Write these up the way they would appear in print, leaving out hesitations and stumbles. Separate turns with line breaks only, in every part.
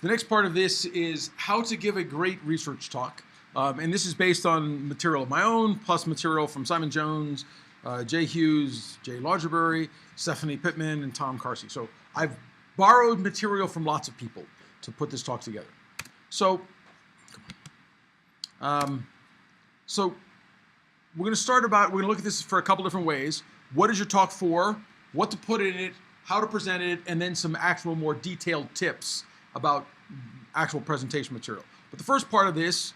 The next part of this is how to give a great research talk. And this is based on material of my own, plus material from Simon Jones, Jay Hughes, Jay Lauderdale, Stephanie Pittman, and Tom Carsey. So I've borrowed material from lots of people to put this talk together. So we're going to look at this for a couple different ways. What is your talk for? What to put in it? How to present it? And then some actual more detailed tips about actual presentation material. But the first part of this,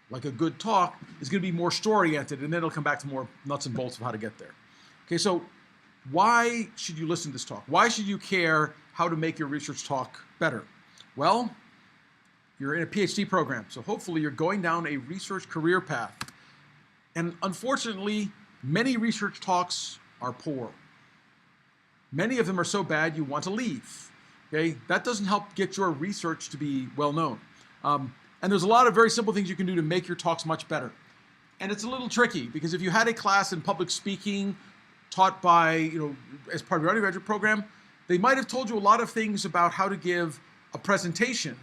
like a good talk, is going to be more story-oriented, and then it'll come back to more nuts and bolts of how to get there. Okay, so why should you listen to this talk? Why should you care how to make your research talk better? Well, you're in a PhD program, so hopefully you're going down a research career path. And unfortunately, many research talks are poor. Many of them are so bad you want to leave. Okay? That doesn't help get your research to be well known. And there's a lot of very simple things you can do to make your talks much better. And it's a little tricky because if you had a class in public speaking taught by, as part of your undergraduate program, they might have told you a lot of things about how to give a presentation,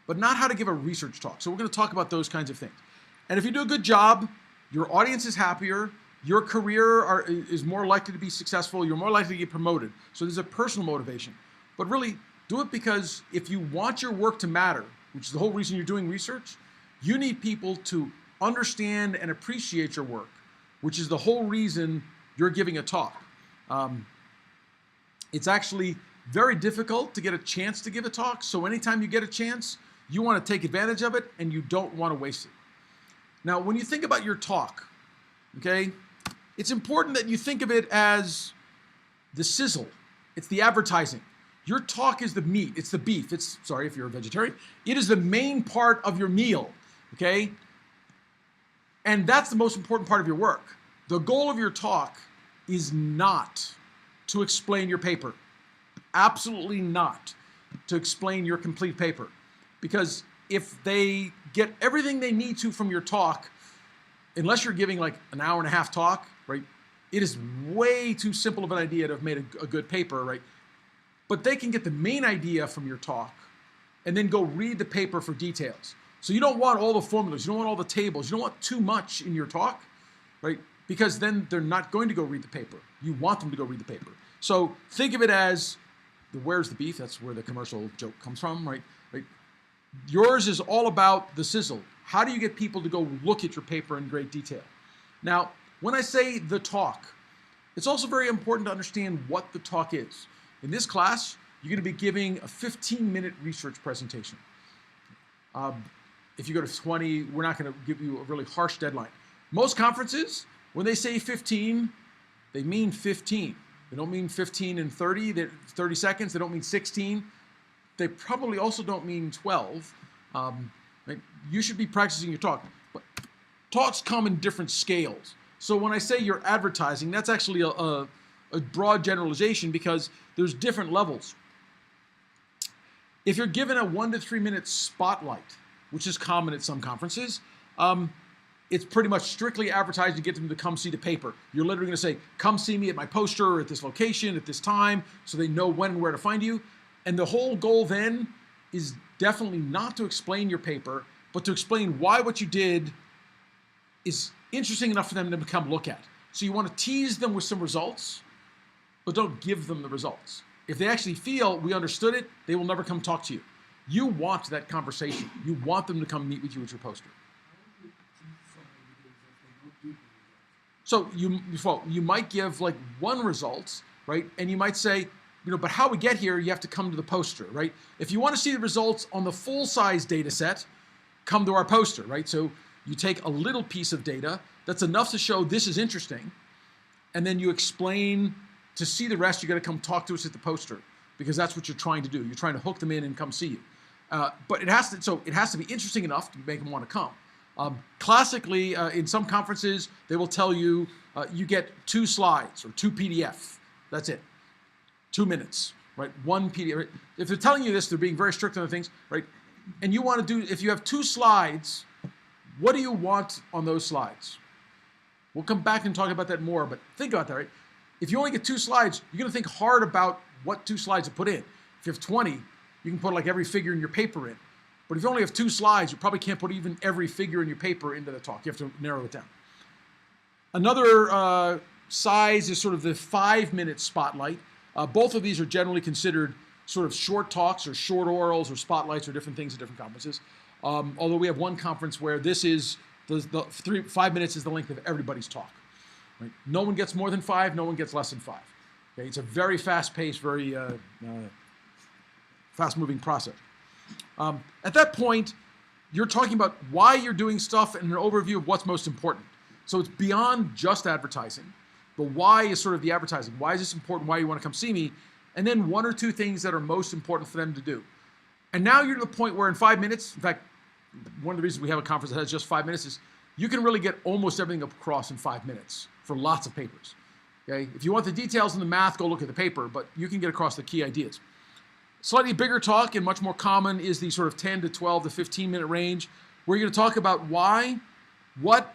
but not how to give a research talk. So we're going to talk about those kinds of things. And if you do a good job, your audience is happier, your career is more likely to be successful, you're more likely to get promoted. So there's a personal motivation. But really, do it because if you want your work to matter, which is the whole reason you're doing research, you need people to understand and appreciate your work, which is the whole reason you're giving a talk. It's actually very difficult to get a chance to give a talk, so anytime you get a chance, you want to take advantage of it and you don't want to waste it. Now, when you think about your talk, okay, it's important that you think of it as the sizzle. It's the advertising. Your talk is the meat. It's the beef. Sorry if you're a vegetarian. It is the main part of your meal, okay? And that's the most important part of your work. The goal of your talk is not to explain your paper. Absolutely not to explain your complete paper. Because if they get everything they need to from your talk, unless you're giving like an hour and a half talk, right? It is way too simple of an idea to have made a good paper, right? But they can get the main idea from your talk and then go read the paper for details. So you don't want all the formulas, you don't want all the tables, you don't want too much in your talk, right? Because then they're not going to go read the paper. You want them to go read the paper. So think of it as where's the beef? That's where the commercial joke comes from, right? Yours is all about the sizzle. How do you get people to go look at your paper in great detail? Now, when I say the talk, it's also very important to understand what the talk is. In this class, you're going to be giving a 15-minute research presentation. If you go to 20, we're not going to give you a really harsh deadline. Most conferences, when they say 15, they mean 15. They don't mean 15 and 30 seconds. They don't mean 16. They probably also don't mean 12. You should be practicing your talk. But talks come in different scales. So when I say you're advertising, that's actually a broad generalization because there's different levels. If you're given a 1 to 3 minute spotlight, which is common at some conferences, it's pretty much strictly advertising to get them to come see the paper. You're literally going to say, come see me at my poster or at this location at this time, so they know when and where to find you. And the whole goal then is definitely not to explain your paper, but to explain why what you did is interesting enough for them to come look at. So you want to tease them with some results, but don't give them the results. If they actually feel we understood it, they will never come talk to you. You want that conversation. You want them to come meet with you at your poster. So you might give like one result, right? And you might say, but how we get here, you have to come to the poster, right? If you want to see the results on the full-size data set, come to our poster, right? So you take a little piece of data that's enough to show this is interesting, and then you explain to see the rest, you got to come talk to us at the poster because that's what you're trying to do. You're trying to hook them in and come see you. But it has to be interesting enough to make them want to come. Classically, in some conferences, they will tell you you get 2 slides or 2 PDF. That's it. 2 minutes, right? 1 PDF. Right? If they're telling you this, they're being very strict on the things, right? And you want to do, if you have 2 slides, what do you want on those slides? We'll come back and talk about that more, but think about that, right? If you only get 2 slides, you're going to think hard about what 2 slides to put in. If you have 20, you can put like every figure in your paper in. But if you only have 2 slides, you probably can't put even every figure in your paper into the talk. You have to narrow it down. Another size is sort of the 5-minute spotlight. Both of these are generally considered sort of short talks or short orals or spotlights or different things at different conferences. Although we have one conference where this is 5 minutes is the length of everybody's talk. Right? No one gets more than 5, no one gets less than 5. Okay? It's a very fast-paced, very fast-moving process. At that point, you're talking about why you're doing stuff and an overview of what's most important. So it's beyond just advertising. The why is sort of the advertising. Why is this important? Why you want to come see me? And then 1 or 2 things that are most important for them to do. And now you're to the point where in 5 minutes, in fact, one of the reasons we have a conference that has just 5 minutes is you can really get almost everything across in 5 minutes for lots of papers. Okay? If you want the details and the math, go look at the paper, but you can get across the key ideas. Slightly bigger talk and much more common is the sort of 10 to 12 to 15-minute range, where you're going to talk about why, what,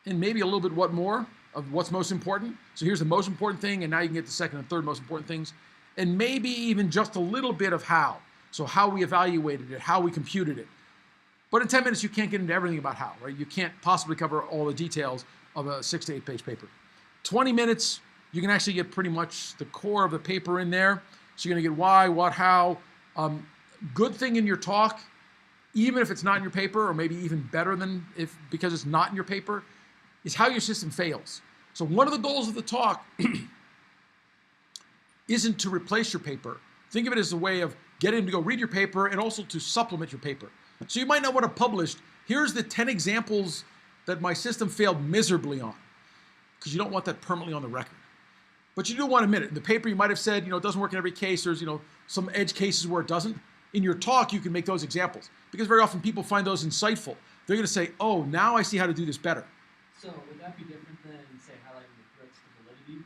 and maybe a little bit what more of what's most important. So here's the most important thing, and now you can get the second and third most important things. And maybe even just a little bit of how. So how we evaluated it, how we computed it. But in 10 minutes, you can't get into everything about how, right? You can't possibly cover all the details of a 6 to 8 page paper. 20 minutes, you can actually get pretty much the core of the paper in there. So you're going to get why, what, how. Good thing in your talk, even if it's not in your paper, or maybe even better than because it's not in your paper, is how your system fails. So one of the goals of the talk isn't to replace your paper. Think of it as a way of getting them to go read your paper and also to supplement your paper. So you might not want to publish, here's the 10 examples that my system failed miserably on, because you don't want that permanently on the record. But you do want to admit it. In the paper, you might have said, it doesn't work in every case. There's, some edge cases where it doesn't. In your talk, you can make those examples, because very often people find those insightful. They're going to say, oh, now I see how to do this better.
So would that be different than, say, highlighting the threats to validity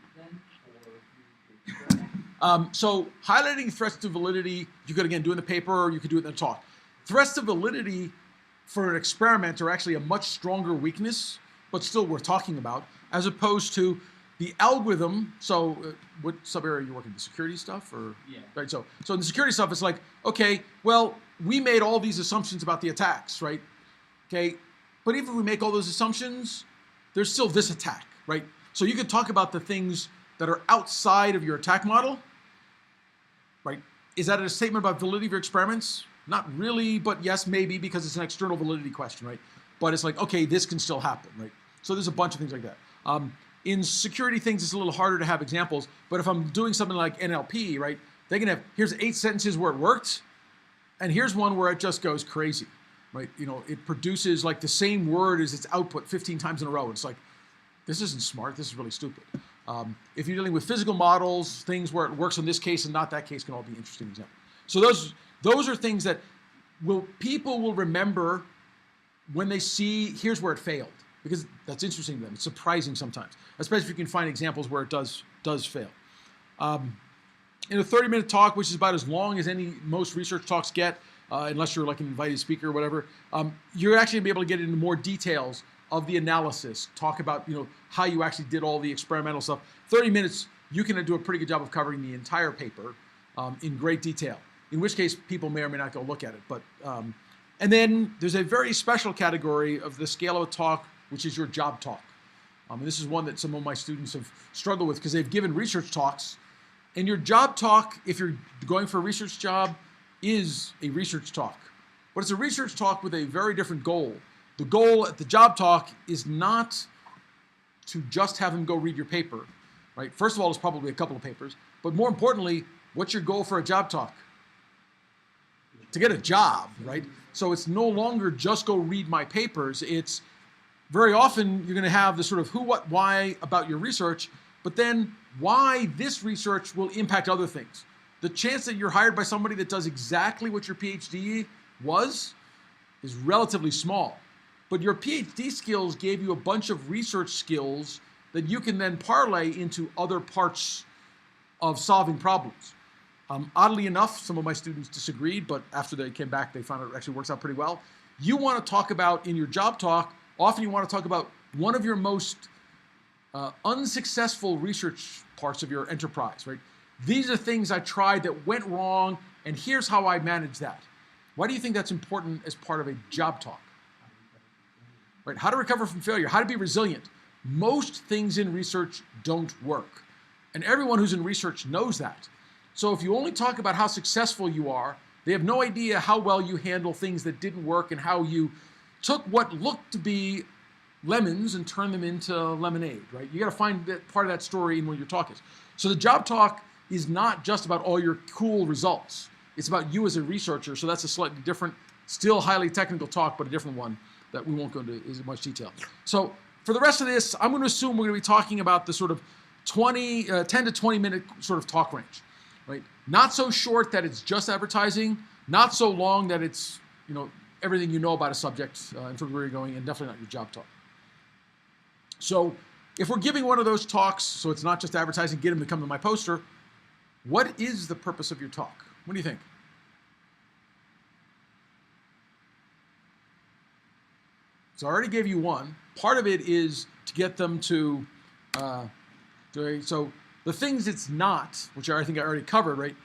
then?
So highlighting threats to validity, you could, again, do in the paper, or you could do it in the talk. Threats to validity for an experiment are actually a much stronger weakness, but still worth talking about, as opposed to the algorithm. So what sub-area are you working in? The security stuff? Or?
Yeah.
Right, so in the security stuff, it's like, okay, well, we made all these assumptions about the attacks, right? Okay, but even if we make all those assumptions, there's still this attack, right? So you could talk about the things that are outside of your attack model, right? Is that a statement about validity of your experiments? Not really, but yes, maybe, because it's an external validity question, right? But it's like, okay, this can still happen, right? So there's a bunch of things like that. In security things, it's a little harder to have examples, but if I'm doing something like NLP, right, they can have, here's 8 sentences where it worked, and here's one where it just goes crazy, right? It produces like the same word as its output 15 times in a row. It's like, this isn't smart, this is really stupid. If you're dealing with physical models, things where it works in this case and not that case can all be interesting examples. So those are things that people will remember when they see, here's where it failed, because that's interesting to them. It's surprising sometimes, especially if you can find examples where it does fail. In a 30-minute talk, which is about as long as most research talks get, unless you're like an invited speaker or whatever, you're actually going to be able to get into more details of the analysis, talk about how you actually did all the experimental stuff. 30 minutes, you can do a pretty good job of covering the entire paper in great detail, in which case people may or may not go look at it. But and then there's a very special category of the scale of a talk, which is your job talk. And this is one that some of my students have struggled with because they've given research talks. And your job talk, if you're going for a research job, is a research talk. But it's a research talk with a very different goal. The goal at the job talk is not to just have them go read your paper, right? First of all, it's probably a couple of papers. But more importantly, what's your goal for a job talk? To get a job, right? So it's no longer just go read my papers. It's very often you're going to have the sort of who, what, why about your research, but then why this research will impact other things. The chance that you're hired by somebody that does exactly what your PhD was is relatively small. But your PhD skills gave you a bunch of research skills that you can then parlay into other parts of solving problems. Oddly enough, some of my students disagreed, but after they came back, they found it actually works out pretty well. You want to talk about, in your job talk, often you want to talk about one of your most unsuccessful research parts of your enterprise, right? These are things I tried that went wrong, And here's how I manage that. Why do you think that's important as part of a job talk? Right? How to recover from failure, how to be resilient. Most things in research don't work. And everyone who's in research knows that. So if you only talk about how successful you are, they have no idea how well you handle things that didn't work and how you took what looked to be lemons and turned them into lemonade, right? You got to find that part of that story in what your talk is. So the job talk is not just about all your cool results. It's about you as a researcher. So that's a slightly different, still highly technical talk, but a different one that we won't go into as much detail. So for the rest of this, I'm going to assume we're going to be talking about the sort of 10 to 20 minute sort of talk range, right? Not so short that it's just advertising, not so long that it's, everything you know about a subject in terms of where you're going, and definitely not your job talk. So if we're giving one of those talks, so it's not just advertising, get them to come to my poster, what is the purpose of your talk? What do you think? So I already gave you one. Part of it is to get them to so the things it's not, which I think I already covered, right?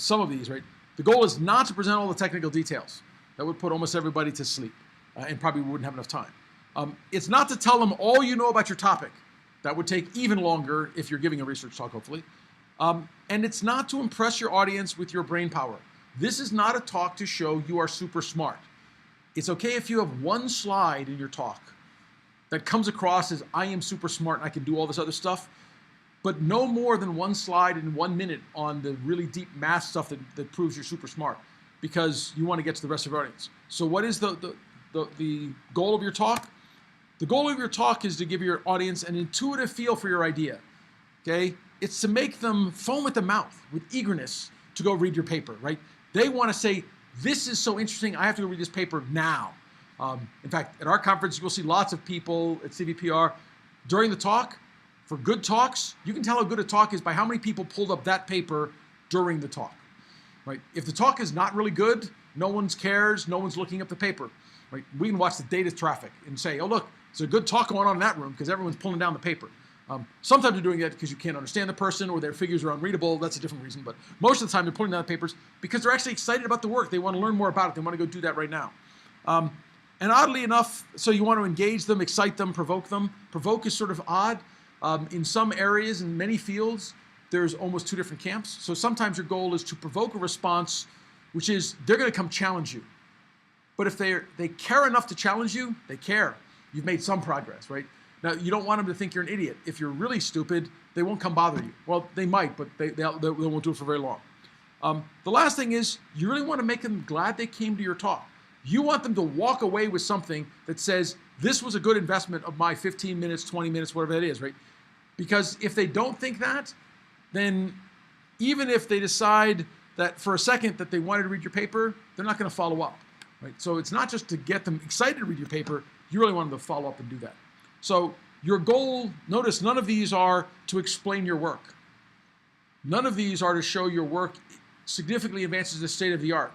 Some of these, right? The goal is not to present all the technical details. That would put almost everybody to sleep and probably wouldn't have enough time. It's not to tell them all you know about your topic. That would take even longer if you're giving a research talk, hopefully. And it's not to impress your audience with your brain power. This is not a talk to show you are super smart. It's okay if you have one slide in your talk that comes across as I am super smart and I can do all this other stuff, but no more than one slide in 1 minute on the really deep math stuff that proves you're super smart, because you want to get to the rest of your audience. So what is the goal of your talk? The goal of your talk is to give your audience an intuitive feel for your idea, okay? It's to make them foam at the mouth with eagerness to go read your paper, right? They want to say, this is so interesting, I have to go read this paper now. In fact, at our conference, you'll see lots of people at CVPR during the talk. For good talks, you can tell how good a talk is by how many people pulled up that paper during the talk, right? If the talk is not really good, no one cares, no one's looking up the paper, right? We can watch the data traffic and say, oh look, there's a good talk going on in that room because everyone's pulling down the paper. Sometimes you're doing that because you can't understand the person or their figures are unreadable. That's a different reason. But most of the time they're pulling down the papers because they're actually excited about the work. They want to learn more about it. They want to go do that right now. And oddly enough, so you want to engage them, excite them, provoke them. Provoke is sort of odd. In some areas, in many fields, there's almost two different camps. So sometimes your goal is to provoke a response, which is they're going to come challenge you. But if they care enough to challenge you, they care. You've made some progress, right? Now, you don't want them to think you're an idiot. If you're really stupid, they won't come bother you. Well, they might, but they won't do it for very long. The last thing is you really want to make them glad they came to your talk. You want them to walk away with something that says, this was a good investment of my 15 minutes, 20 minutes, whatever that is, right? Because if they don't think that, then even if they decide that for a second that they wanted to read your paper, they're not going to follow up, right? So it's not just to get them excited to read your paper, you really want them to follow up and do that. So your goal, notice none of these are to explain your work. None of these are to show your work significantly advances the state of the art.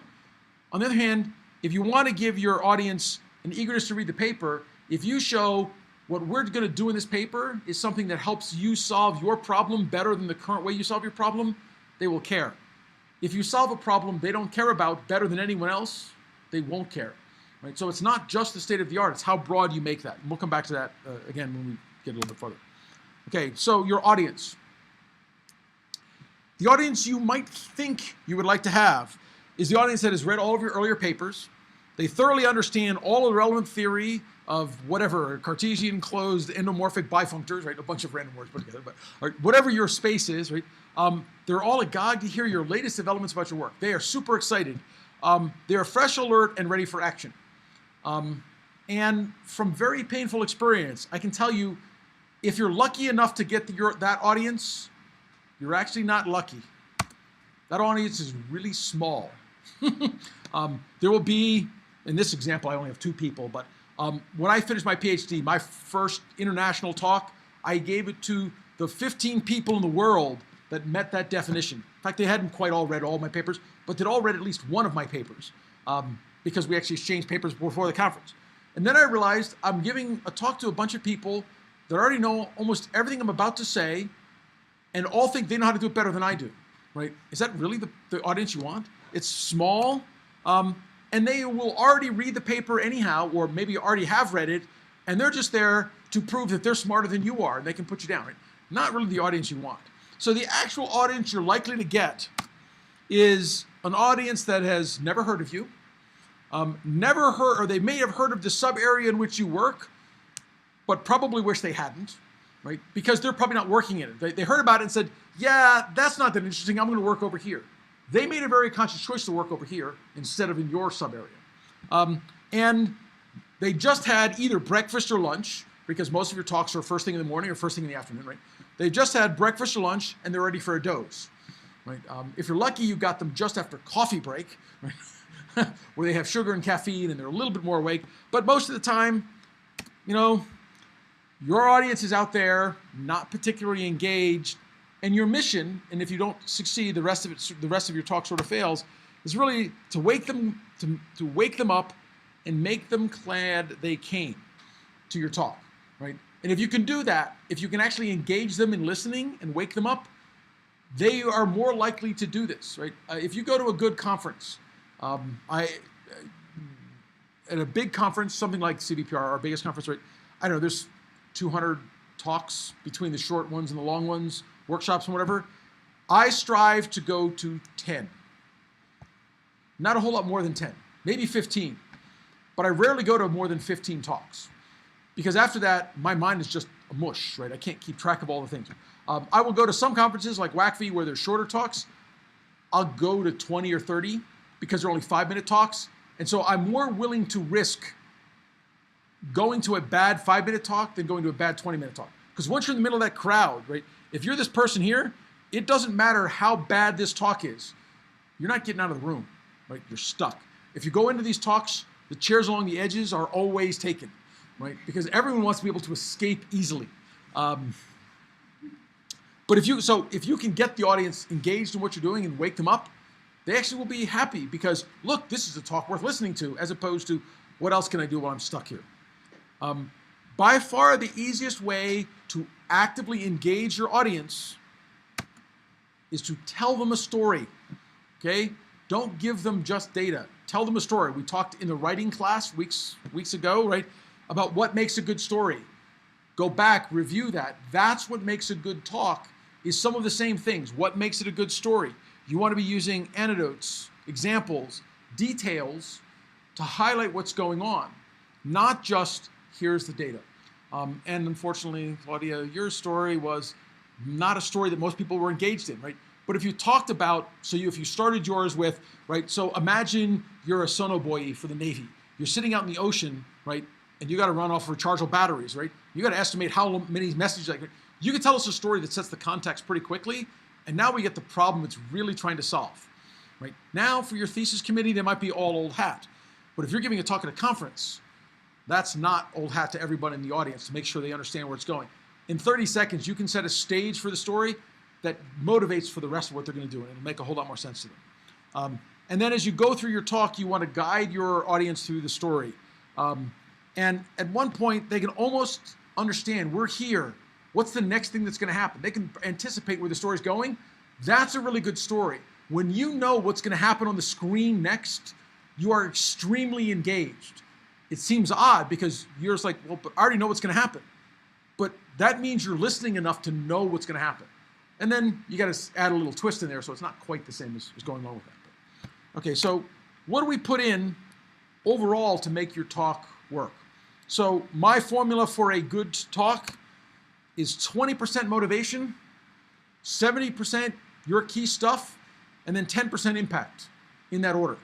On the other hand, if you want to give your audience an eagerness to read the paper, if you show what we're going to do in this paper is something that helps you solve your problem better than the current way you solve your problem, they will care. If you solve a problem they don't care about better than anyone else, they won't care. Right? So it's not just the state of the art, it's how broad you make that. And we'll come back to that again when we get a little bit further. Okay, so your audience. The audience you might think you would like to have is the audience that has read all of your earlier papers. They thoroughly understand all of the relevant theory of whatever, Cartesian, closed, endomorphic, bifunctors, right? A bunch of random words put together, but or whatever your space is, right? They're all agog to hear your latest developments about your work. They are super excited. They are fresh, alert, and ready for action. And from very painful experience, I can tell you, if you're lucky enough to get that audience, you're actually not lucky. That audience is really small. There will be, in this example, I only have 2 people, but when I finished my PhD, my first international talk, I gave it to the 15 people in the world that met that definition. In fact, they hadn't quite all read all my papers, but they'd all read at least one of my papers because we actually exchanged papers before the conference. And then I realized I'm giving a talk to a bunch of people that already know almost everything I'm about to say and all think they know how to do it better than I do, right? Is that really the audience you want? It's small, and they will already read the paper anyhow, or maybe already have read it, and they're just there to prove that they're smarter than you are, and they can put you down. Right? Not really the audience you want. So the actual audience you're likely to get is an audience that has never heard of you, never heard, or they may have heard of the sub area in which you work, but probably wish they hadn't, right? Because they're probably not working in it. They heard about it and said, yeah, that's not that interesting. I'm going to work over here. They made a very conscious choice to work over here instead of in your sub area. And they just had either breakfast or lunch, because most of your talks are first thing in the morning or first thing in the afternoon, right? They just had breakfast or lunch and they're ready for a doze, right? If you're lucky, you got them just after coffee break, right? Where they have sugar and caffeine and they're a little bit more awake. But most of the time, you know, your audience is out there, not particularly engaged, and your mission, and if you don't succeed, the rest of your talk sort of fails, is really to wake them to wake them up and make them glad they came to your talk, right? And if you can do that, if you can actually engage them in listening and wake them up, they are more likely to do this, right? If you go to a good conference, at a big conference, something like CVPR, our biggest conference, right? I don't know, there's 200 talks between the short ones and the long ones, workshops and whatever. I strive to go to 10. Not a whole lot more than 10, maybe 15. But I rarely go to more than 15 talks. Because after that, my mind is just a mush, right? I can't keep track of all the things. I will go to some conferences like WACV where there's shorter talks. I'll go to 20 or 30 because they're only 5-minute talks. And so I'm more willing to risk going to a bad 5-minute talk than going to a bad 20-minute talk. Because once you're in the middle of that crowd, right? If you're this person here, it doesn't matter how bad this talk is. You're not getting out of the room, right? You're stuck. If you go into these talks, the chairs along the edges are always taken, right? Because everyone wants to be able to escape easily. But if you can get the audience engaged in what you're doing and wake them up, they actually will be happy because, look, this is a talk worth listening to, as opposed to, what else can I do while I'm stuck here? By far the easiest way to actively engage your audience is to tell them a story, okay? Don't give them just data. Tell them a story. We talked in the writing class weeks ago, right, about what makes a good story. Go back, review that. That's what makes a good talk, is some of the same things. What makes it a good story? You want to be using anecdotes, examples, details to highlight what's going on, not just here's the data. And unfortunately, Claudia, your story was not a story that most people were engaged in, right? But if you talked about, if you started yours with, right, so imagine you're a sonobuoy for the Navy. You're sitting out in the ocean, right, and you got to run off rechargeable batteries, right? You got to estimate how many messages, you can tell us a story that sets the context pretty quickly, and now we get the problem it's really trying to solve, right? Now, for your thesis committee, they might be all old hat. But if you're giving a talk at a conference, that's not old hat to everybody in the audience to make sure they understand where it's going. In 30 seconds, you can set a stage for the story that motivates for the rest of what they're going to do, and it'll make a whole lot more sense to them. And then as you go through your talk, you want to guide your audience through the story. And at one point, they can almost understand, we're here. What's the next thing that's going to happen? They can anticipate where the story's going. That's a really good story. When you know what's going to happen on the screen next, you are extremely engaged. It seems odd because you're just like, well, but I already know what's going to happen. But that means you're listening enough to know what's going to happen. And then you got to add a little twist in there so it's not quite the same as going along with that. But, okay, so what do we put in overall to make your talk work? So my formula for a good talk is 20% motivation, 70% your key stuff, and then 10% impact in that order,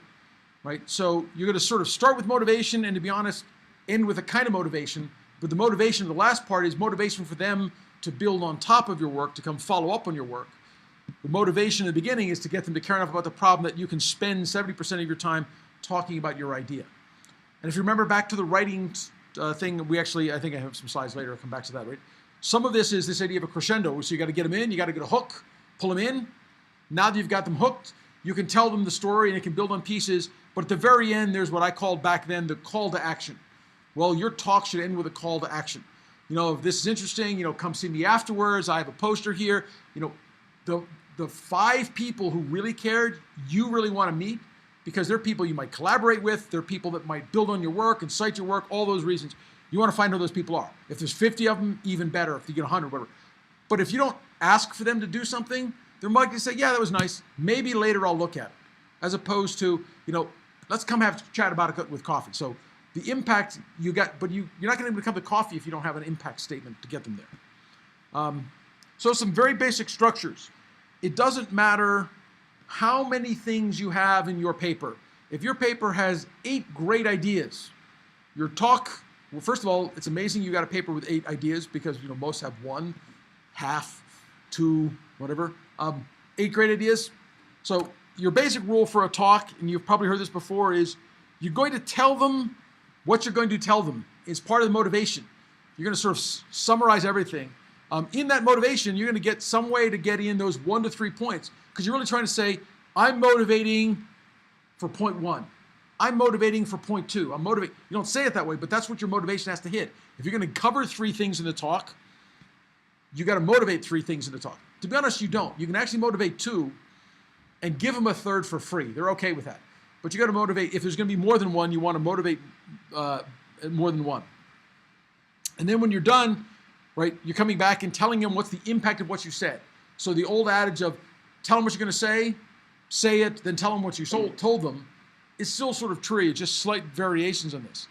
right? So you're going to sort of start with motivation and, to be honest, end with a kind of motivation. But the motivation of the last part is motivation for them to build on top of your work, to come follow up on your work. The motivation in the beginning is to get them to care enough about the problem that you can spend 70% of your time talking about your idea. And if you remember back to the writing thing, I think I have some slides later, I'll come back to that, right? Some of this is this idea of a crescendo, so you got to get them in, you got to get a hook, pull them in. Now that you've got them hooked, you can tell them the story and it can build on pieces, but at the very end, there's what I called back then the call to action. Well, your talk should end with a call to action. You know, if this is interesting, come see me afterwards. I have a poster here. the 5 people who really cared, you really want to meet, because they're people you might collaborate with, they're people that might build on your work and cite your work, all those reasons. You want to find who those people are. If there's 50 of them, even better. If you get 100, whatever. But if you don't ask for them to do something, they're likely to say, yeah, that was nice. Maybe later I'll look at it. As opposed to, let's come have a chat about it with coffee. So the impact you got, but you're not going to become the coffee if you don't have an impact statement to get them there. So some very basic structures. It doesn't matter how many things you have in your paper. If your paper has 8 great ideas, your talk, well, first of all, it's amazing you got a paper with 8 ideas, because most have 1, half, 2, whatever. 8 great ideas. So your basic rule for a talk, and you've probably heard this before, is you're going to tell them what you're going to tell them. It's part of the motivation. You're going to sort of summarize everything. In that motivation, you're going to get some way to get in those 1 to 3 points, because you're really trying to say, I'm motivating for point 1. I'm motivating for point 2. I'm motivating. You don't say it that way, but that's what your motivation has to hit. If you're going to cover 3 things in the talk, you got to motivate 3 things in the talk. To be honest, you don't. You can actually motivate 2 and give them a third for free. They're okay with that. But you got to motivate. If there's going to be more than 1, you want to motivate more than 1. And then when you're done, right, you're coming back and telling them what's the impact of what you said. So the old adage of tell them what you're going to say it, then tell them what you told them, is still sort of true. It's just slight variations on this.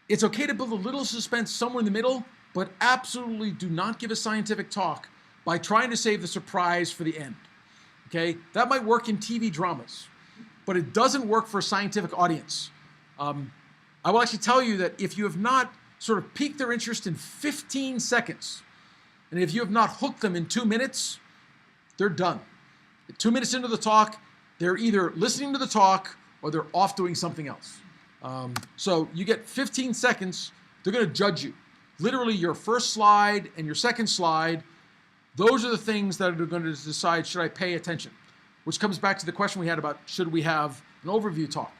It's okay to build a little suspense somewhere in the middle, but absolutely do not give a scientific talk by trying to save the surprise for the end. Okay? That might work in TV dramas, but it doesn't work for a scientific audience. I will actually tell you that if you have not sort of piqued their interest in 15 seconds, and if you have not hooked them in 2 minutes, they're done. 2 minutes into the talk, they're either listening to the talk or they're off doing something else. So you get 15 seconds, they're going to judge you. Literally your first slide and your second slide, those are the things that are going to decide, should I pay attention? Which comes back to the question we had about, should we have an overview talk?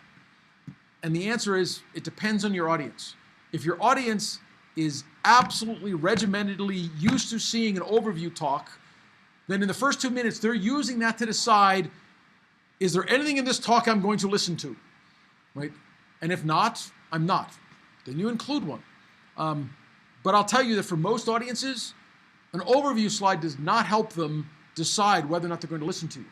And the answer is, it depends on your audience. If your audience is absolutely regimentedly used to seeing an overview talk, then in the first 2 minutes, they're using that to decide, is there anything in this talk I'm going to listen to? Right? And if not, I'm not. Then you include one. But I'll tell you that for most audiences, an overview slide does not help them decide whether or not they're going to listen to you.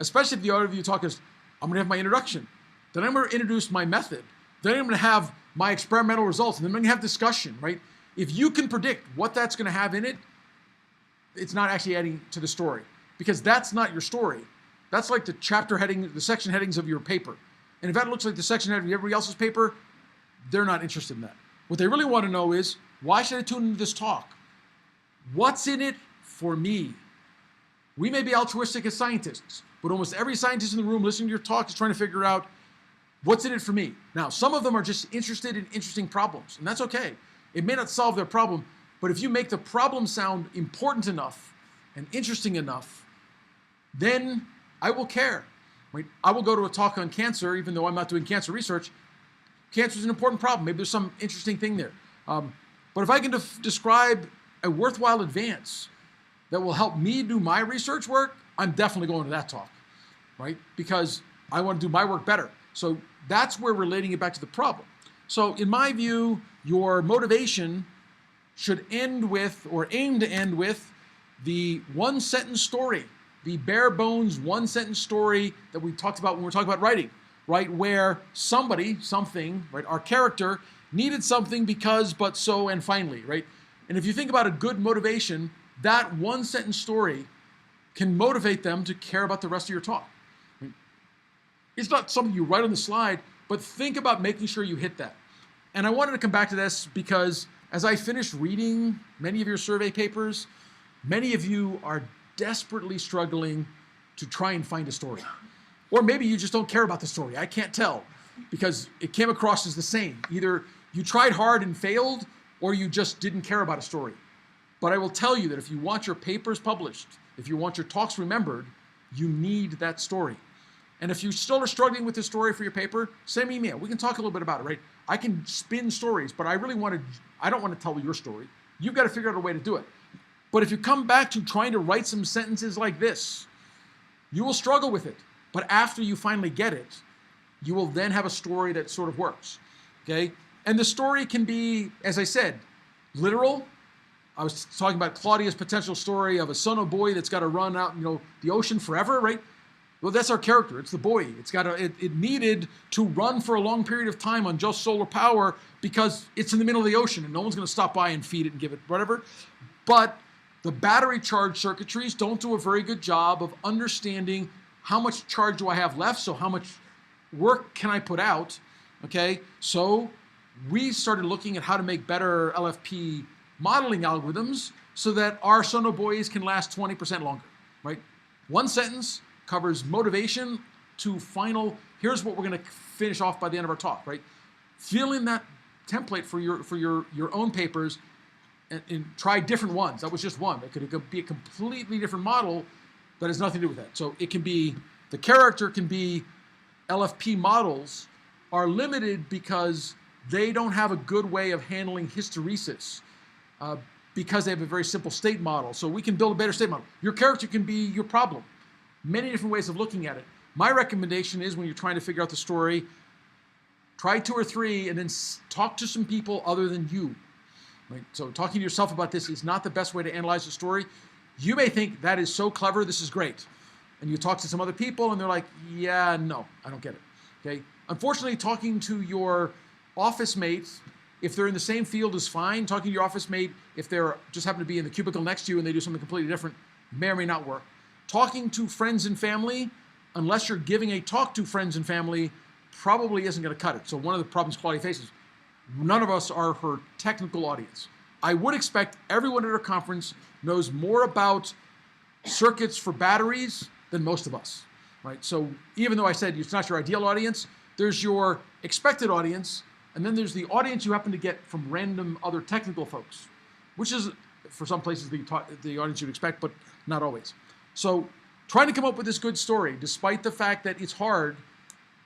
Especially if the overview talk is, I'm going to have my introduction, then I'm going to introduce my method, then I'm going to have my experimental results, and then I'm going to have discussion, right? If you can predict what that's going to have in it, it's not actually adding to the story, because that's not your story. That's like the chapter heading, the section headings of your paper. And if that looks like the section heading of everybody else's paper, they're not interested in that. What they really want to know is, why should I tune into this talk? What's in it for me? We may be altruistic as scientists, but almost every scientist in the room listening to your talk is trying to figure out, what's in it for me? Now, some of them are just interested in interesting problems, and that's okay. It may not solve their problem, but if you make the problem sound important enough and interesting enough, then I will care. Right? I will go to a talk on cancer, even though I'm not doing cancer research. Cancer is an important problem. Maybe there's some interesting thing there. But if I can describe a worthwhile advance that will help me do my research work, I'm definitely going to that talk, right? Because I want to do my work better. So that's where relating it back to the problem. So in my view, your motivation should end with, or aim to end with, the 1-sentence story, the bare bones 1-sentence story that we talked about when we're talking about writing, right? Where somebody, something, right? Our character needed something because, but, so, and finally, right? And if you think about a good motivation, that 1-sentence story can motivate them to care about the rest of your talk. Right? It's not something you write on the slide, but think about making sure you hit that. And I wanted to come back to this because as I finished reading many of your survey papers, many of you are desperately struggling to try and find a story. Or maybe you just don't care about the story. I can't tell because it came across as the same. Either you tried hard and failed, or you just didn't care about a story. But I will tell you that if you want your papers published, if you want your talks remembered, you need that story. And if you still are struggling with the story for your paper, send me an email. We can talk a little bit about it, right? I can spin stories, but I don't want to tell your story. You've got to figure out a way to do it. But if you come back to trying to write some sentences like this, you will struggle with it. But after you finally get it, you will then have a story that sort of works. Okay? And the story can be, as I said, literal. I was talking about Claudia's potential story of a sono boy that's got to run out, the ocean forever, right? Well, that's our character. It's the boy. It needed to run for a long period of time on just solar power because it's in the middle of the ocean and no one's going to stop by and feed it and give it whatever. But the battery charge circuitries don't do a very good job of understanding how much charge do I have left, so how much work can I put out, okay? So we started looking at how to make better LFP modeling algorithms so that our sonobuoys can last 20% longer, right? One sentence covers motivation to final, here's what we're gonna finish off by the end of our talk, right? Fill in that template for your own papers and try different ones. That was just one. It could be a completely different model that has nothing to do with that. So it can be, the character can be LFP models are limited because they don't have a good way of handling hysteresis because they have a very simple state model. So we can build a better state model. Your character can be your problem. Many different ways of looking at it. My recommendation is when you're trying to figure out the story, try 2 or 3 and then talk to some people other than you. Right? So talking to yourself about this is not the best way to analyze the story. You may think that is so clever, this is great. And you talk to some other people and they're like, yeah, no, I don't get it. Okay? Unfortunately, talking to your office mates, if they're in the same field, is fine. Talking to your office mate, if they're just happen to be in the cubicle next to you and they do something completely different, may or may not work. Talking to friends and family, unless you're giving a talk to friends and family, probably isn't going to cut it. So one of the problems Claudia faces, none of us are her technical audience. I would expect everyone at her conference knows more about circuits for batteries than most of us, right? So even though I said it's not your ideal audience, there's your expected audience, and then there's the audience you happen to get from random other technical folks, which is, for some places, the audience you'd expect, but not always. So trying to come up with this good story, despite the fact that it's hard,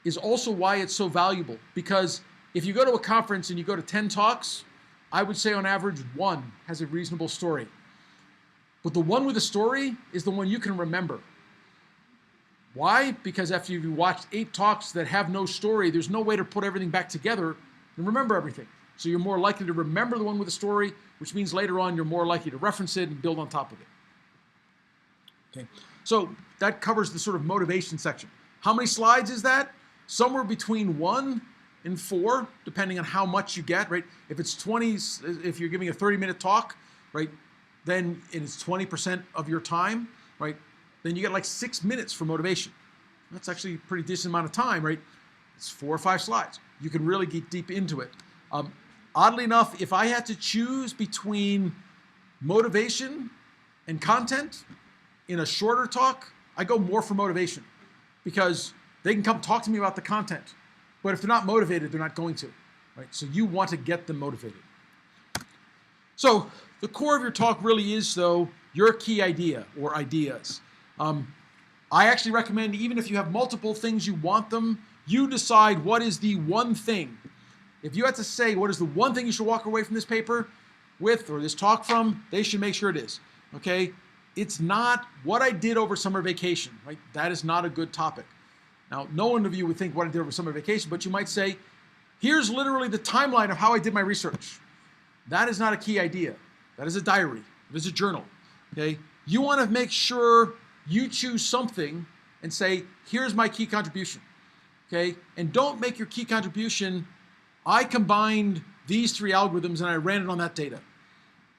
is also why it's so valuable. Because if you go to a conference and you go to 10 talks, I would say on average 1 has a reasonable story. But the one with a story is the one you can remember. Why? Because after you've watched 8 talks that have no story, there's no way to put everything back together and remember everything. So you're more likely to remember the one with a story, which means later on you're more likely to reference it and build on top of it. Okay. So that covers the sort of motivation section. How many slides is that? Somewhere between 1 and 4, depending on how much you get, right? If it's 20, if you're giving a 30-minute talk, right, then it's 20% of your time, right? Then you get like 6 minutes for motivation. That's actually a pretty decent amount of time, right? It's 4 or 5 slides. You can really get deep into it. Oddly enough, if I had to choose between motivation and content in a shorter talk, I go more for motivation because they can come talk to me about the content. But if they're not motivated, they're not going to, right? So you want to get them motivated. So the core of your talk really is, though, your key idea or ideas. I actually recommend, even if you have multiple things you want them, you decide what is the one thing. If you had to say what is the one thing you should walk away from this paper with or this talk from, they should make sure it is, okay? It's not what I did over summer vacation, right? That is not a good topic. Now, no one of you would think what I did over summer vacation, but you might say, here's literally the timeline of how I did my research. That is not a key idea. That is a diary. It is a journal, okay? You want to make sure you choose something and say, here's my key contribution, okay? And don't make your key contribution, I combined these 3 algorithms and I ran it on that data,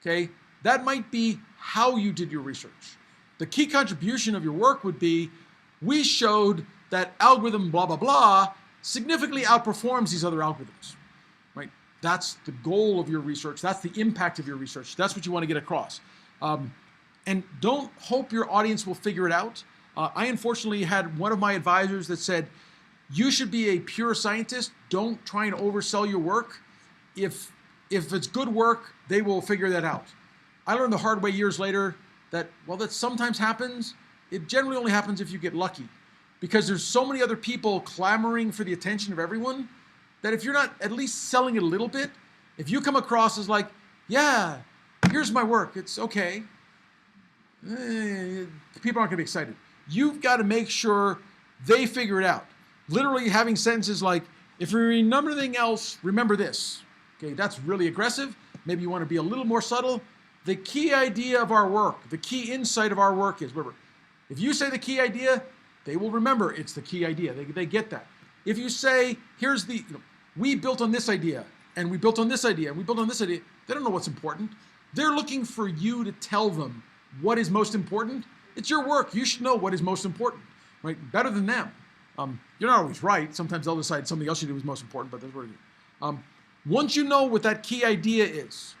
okay? That might be how you did your research. The key contribution of your work would be, we showed that algorithm blah, blah, blah significantly outperforms these other algorithms, right? That's the goal of your research. That's the impact of your research. That's what you want to get across. And don't hope your audience will figure it out. I unfortunately had one of my advisors that said, you should be a pure scientist. Don't try and oversell your work. If it's good work, they will figure that out. I learned the hard way years later that, while that sometimes happens, it generally only happens if you get lucky. Because there's so many other people clamoring for the attention of everyone that if you're not at least selling it a little bit, if you come across as like, yeah, here's my work, it's okay, people aren't going to be excited. You've got to make sure they figure it out. Literally having sentences like, if you remember anything else, remember this. Okay, that's really aggressive. Maybe you want to be a little more subtle. The key idea of our work, the key insight of our work is, remember, if you say the key idea, they will remember it's the key idea. They get that. If you say, here's the, we built on this idea, and we built on this idea, and we built on this idea, they don't know what's important. They're looking for you to tell them what is most important. It's your work. You should know what is most important, right? Better than them. You're not always right. Sometimes they'll decide something else you do is most important, but that's what it is. Once you know what that key idea is,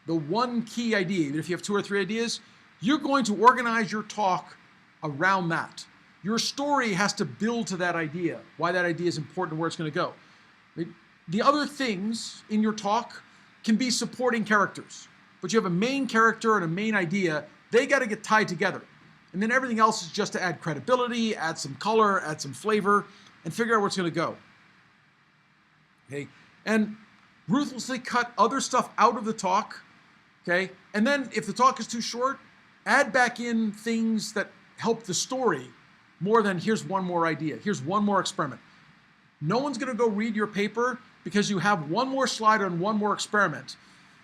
the one key idea, even if you have 2 or 3 ideas, you're going to organize your talk around that. Your story has to build to that idea, why that idea is important and where it's going to go. The other things in your talk can be supporting characters, but you have a main character and a main idea. They got to get tied together. And then everything else is just to add credibility, add some color, add some flavor, and figure out where it's going to go. Okay? And ruthlessly cut other stuff out of the talk. Okay? And then if the talk is too short, add back in things that help the story more than here's one more idea, here's one more experiment. No one's going to go read your paper because you have one more slide on one more experiment,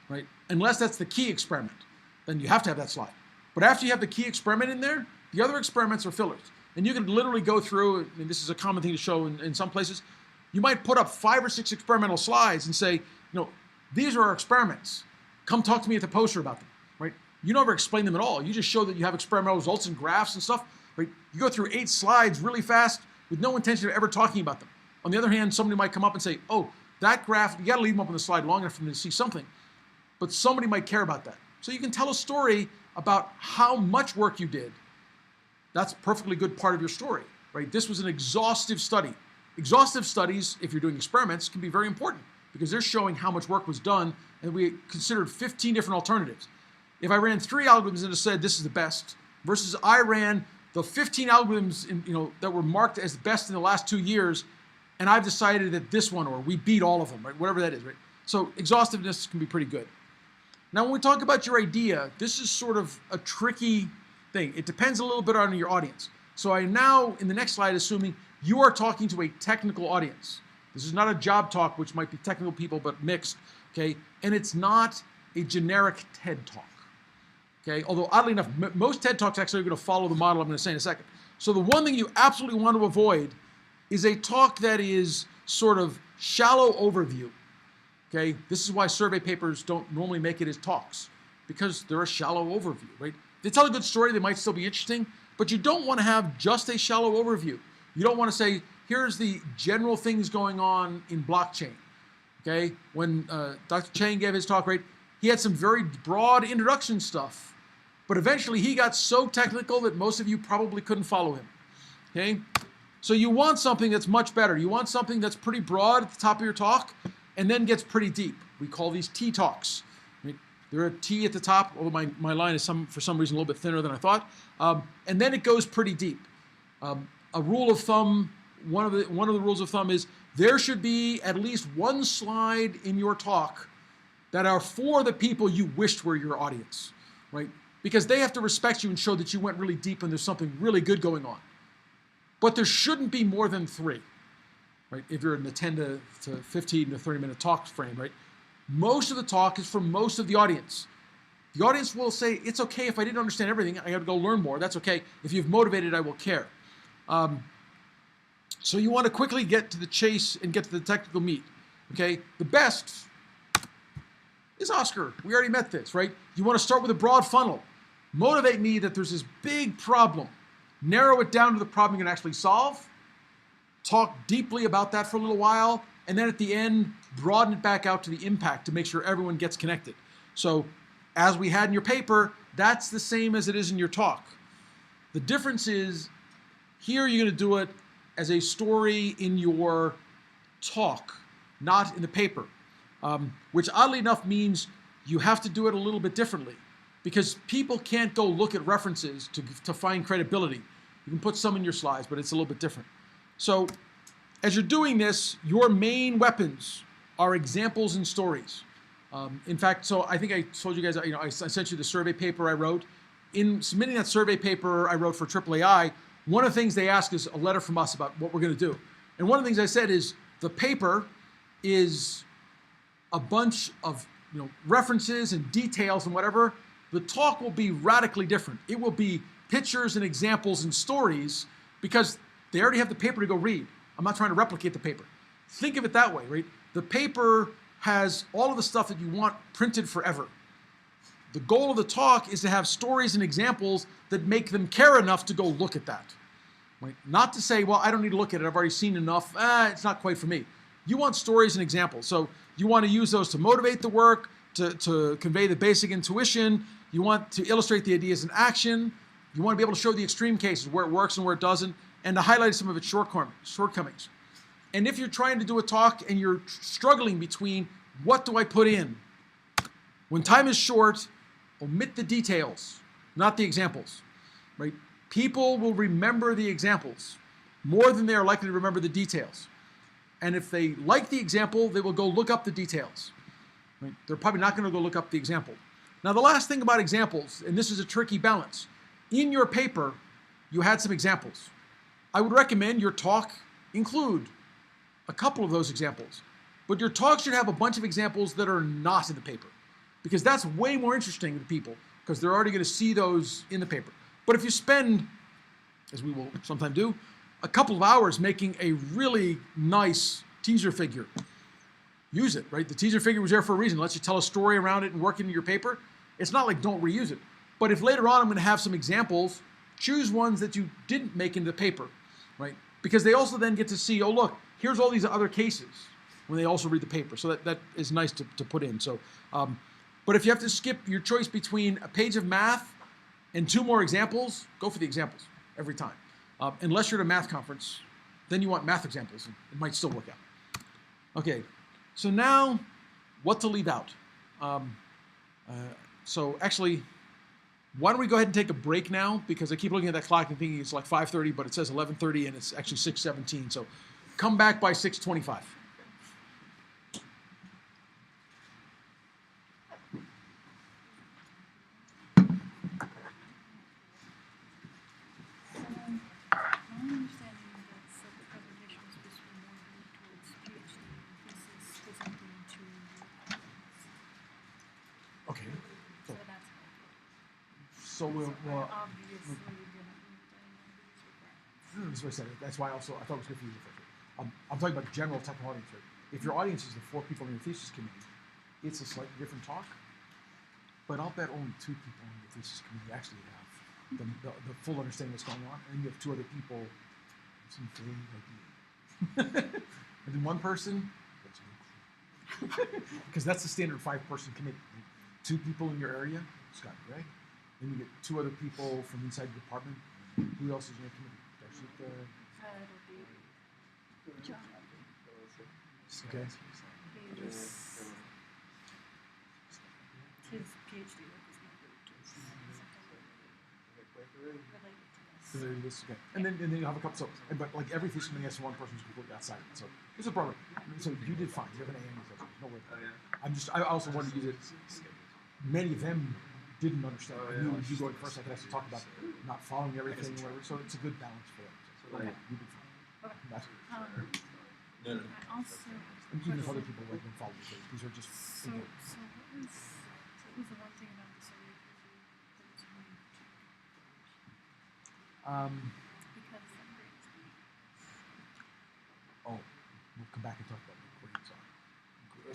right? Unless that's the key experiment, then you have to have that slide. But after you have the key experiment in there, the other experiments are fillers. And you can literally go through, and this is a common thing to show in some places, you might put up 5 or 6 experimental slides and say, these are our experiments. Come talk to me at the poster about them, right? You never explain them at all. You just show that you have experimental results and graphs and stuff, right? You go through 8 slides really fast with no intention of ever talking about them. On the other hand, somebody might come up and say, oh, that graph, you got to leave them up on the slide long enough for them to see something. But somebody might care about that. So you can tell a story about how much work you did. That's a perfectly good part of your story, right? This was an exhaustive study. Exhaustive studies, if you're doing experiments, can be very important because they're showing how much work was done, and we considered 15 different alternatives. If I ran 3 algorithms and said this is the best, versus I ran the 15 algorithms that were marked as the best in the last 2 years, and I've decided that this one, or we beat all of them, right? Whatever that is, right? So exhaustiveness can be pretty good. Now, when we talk about your idea, this is sort of a tricky thing. It depends a little bit on your audience. So I now, in the next slide, assuming you are talking to a technical audience. This is not a job talk, which might be technical people, but mixed, okay? And it's not a generic TED talk, okay? Although, oddly enough, most TED talks actually are going to follow the model I'm going to say in a second. So the one thing you absolutely want to avoid is a talk that is sort of shallow overview, okay? This is why survey papers don't normally make it as talks, because they're a shallow overview, right? If they tell a good story, they might still be interesting, but you don't want to have just a shallow overview. You don't want to say, here's the general things going on in blockchain, okay? When Dr. Chang gave his talk, right, he had some very broad introduction stuff, but eventually he got so technical that most of you probably couldn't follow him, okay? So you want something that's much better. You want something that's pretty broad at the top of your talk and then gets pretty deep. We call these T talks. Right? There are a T at the top, although my line is for some reason a little bit thinner than I thought. And then it goes pretty deep. A rule of thumb, one of the rules of thumb is there should be at least 1 slide in your talk that are for the people you wished were your audience, right? Because they have to respect you and show that you went really deep and there's something really good going on. But there shouldn't be more than 3, right? If you're in the 10 to 15 to 30 minute talk frame, right? Most of the talk is for most of the audience. The audience will say, it's okay if I didn't understand everything, I got to go learn more. That's okay. If you've motivated, I will care. So you want to quickly get to the chase and get to the technical meat, okay? The best is Oscar. We already met this, right? You want to start with a broad funnel. Motivate me that there's this big problem. Narrow it down to the problem you can actually solve. Talk deeply about that for a little while. And then at the end, broaden it back out to the impact to make sure everyone gets connected. So as we had in your paper, that's the same as it is in your talk. The difference is here you're going to do it as a story in your talk, not in the paper, which oddly enough means you have to do it a little bit differently because people can't go look at references to find credibility. You can put some in your slides, but it's a little bit different. So as you're doing this, your main weapons are examples and stories. In fact, so I think I told you guys, I sent you the survey paper I wrote. in submitting that survey paper I wrote for AAAI, one of the things they ask is a letter from us about what we're going to do. And one of the things I said is the paper is a bunch of references and details and whatever. The talk will be radically different. It will be pictures and examples and stories because they already have the paper to go read. I'm not trying to replicate the paper. Think of it that way, right? The paper has all of the stuff that you want printed forever. The goal of the talk is to have stories and examples that make them care enough to go look at that. Right? Not to say, well, I don't need to look at it. I've already seen enough. It's not quite for me. You want stories and examples. So you want to use those to motivate the work, to convey the basic intuition. You want to illustrate the ideas in action. You want to be able to show the extreme cases where it works and where it doesn't, and to highlight some of its shortcomings. And if you're trying to do a talk and you're struggling between what do I put in? When time is short, omit the details, not the examples. Right? People will remember the examples more than they are likely to remember the details. And if they like the example, they will go look up the details. Right? They're probably not going to go look up the example. Now, the last thing about examples, and this is a tricky balance. In your paper, you had some examples. I would recommend your talk include a couple of those examples. But your talk should have a bunch of examples that are not in the paper, because that's way more interesting to people because they're already going to see those in the paper. But if you spend, as we will sometime do, a couple of hours making a really nice teaser figure, use it, right? The teaser figure was there for a reason. It lets you tell a story around it and work into your paper. It's not like don't reuse it. But if later on I'm going to have some examples, choose ones that you didn't make into the paper, right? Because they also then get to see, oh, look, here's all these other cases when they also read the paper. So that is nice to put in. So, but if you have to skip your choice between a page of math and 2 more examples, go for the examples every time. Unless you're at a math conference, then you want math examples. It might still work out. Okay, so now what to leave out. So actually, why don't we go ahead and take a break now? Because I keep looking at that clock and thinking it's like 5:30, but it says 11:30 and it's actually 6:17. So come back by 6:25. Okay. So we'll that's what I said. That's why also I thought it was good for you. I'm talking about general technical audience. Right? If your audience is the 4 people in your thesis committee, it's a slightly different talk. But I'll bet only 2 people in your thesis committee actually have the full understanding of what's going on, and you have 2 other people. Some vague idea. And then 1 person, because that's the standard 5-person committee. 2 people in your area, Scott and Greg. Then you get 2 other people from inside the department. Who else is in your committee?
John.
Okay.
His PhD work is not
related to this. Okay. And then you have a couple. So, but like every thesis committee has 1 person who's completely outside. So it's a problem. So you did fine. You have an A in your thesis. No worry. I also wanted to use it. Many of them didn't understand. I knew you going first, I could actually talk about not following everything or whatever. So it's a good balance for them. So okay. You did fine.
Okay.
That's
I also
and even if other people like them follow you, these are just.
So what was the one thing about the survey that was really because that grades me.
Oh, we'll come back and talk about what grades are.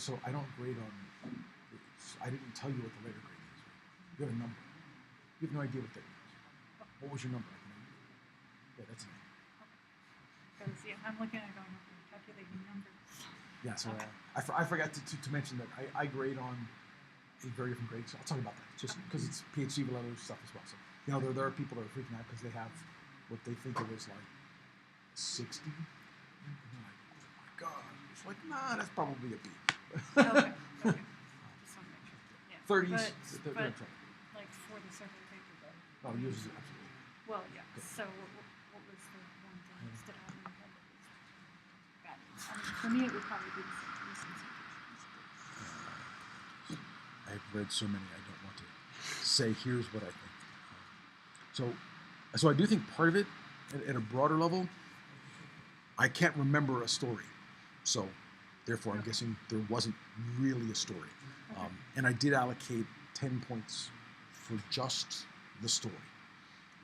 So I don't grade on. I didn't tell you what the later grade is. You have a number. You have no idea what that is. What was your number? Yeah, that's it.
Because I'm looking at going over and calculating numbers.
Yeah, so I forgot to mention that I grade on a very different grade. So I'll talk about that just because it's PhD level stuff as well. So there are people that are freaking out because they have what they think it is like 60. And they're like, oh my god! It's like, nah, that's probably a B.
Okay. Just want to make sure. Yeah.
30s.
But like for the survey paper though.
Oh, yours is absolutely.
Well, yeah.
Good.
So what was the one thing that stood out in your head that was bad? I mean, for me, it would probably be the citations.
I've read so many, I don't want to say here's what I think. So I do think part of it, at a broader level, I can't remember a story. So therefore, I'm guessing there wasn't really a story.
Okay.
And I did allocate 10 points for just the story.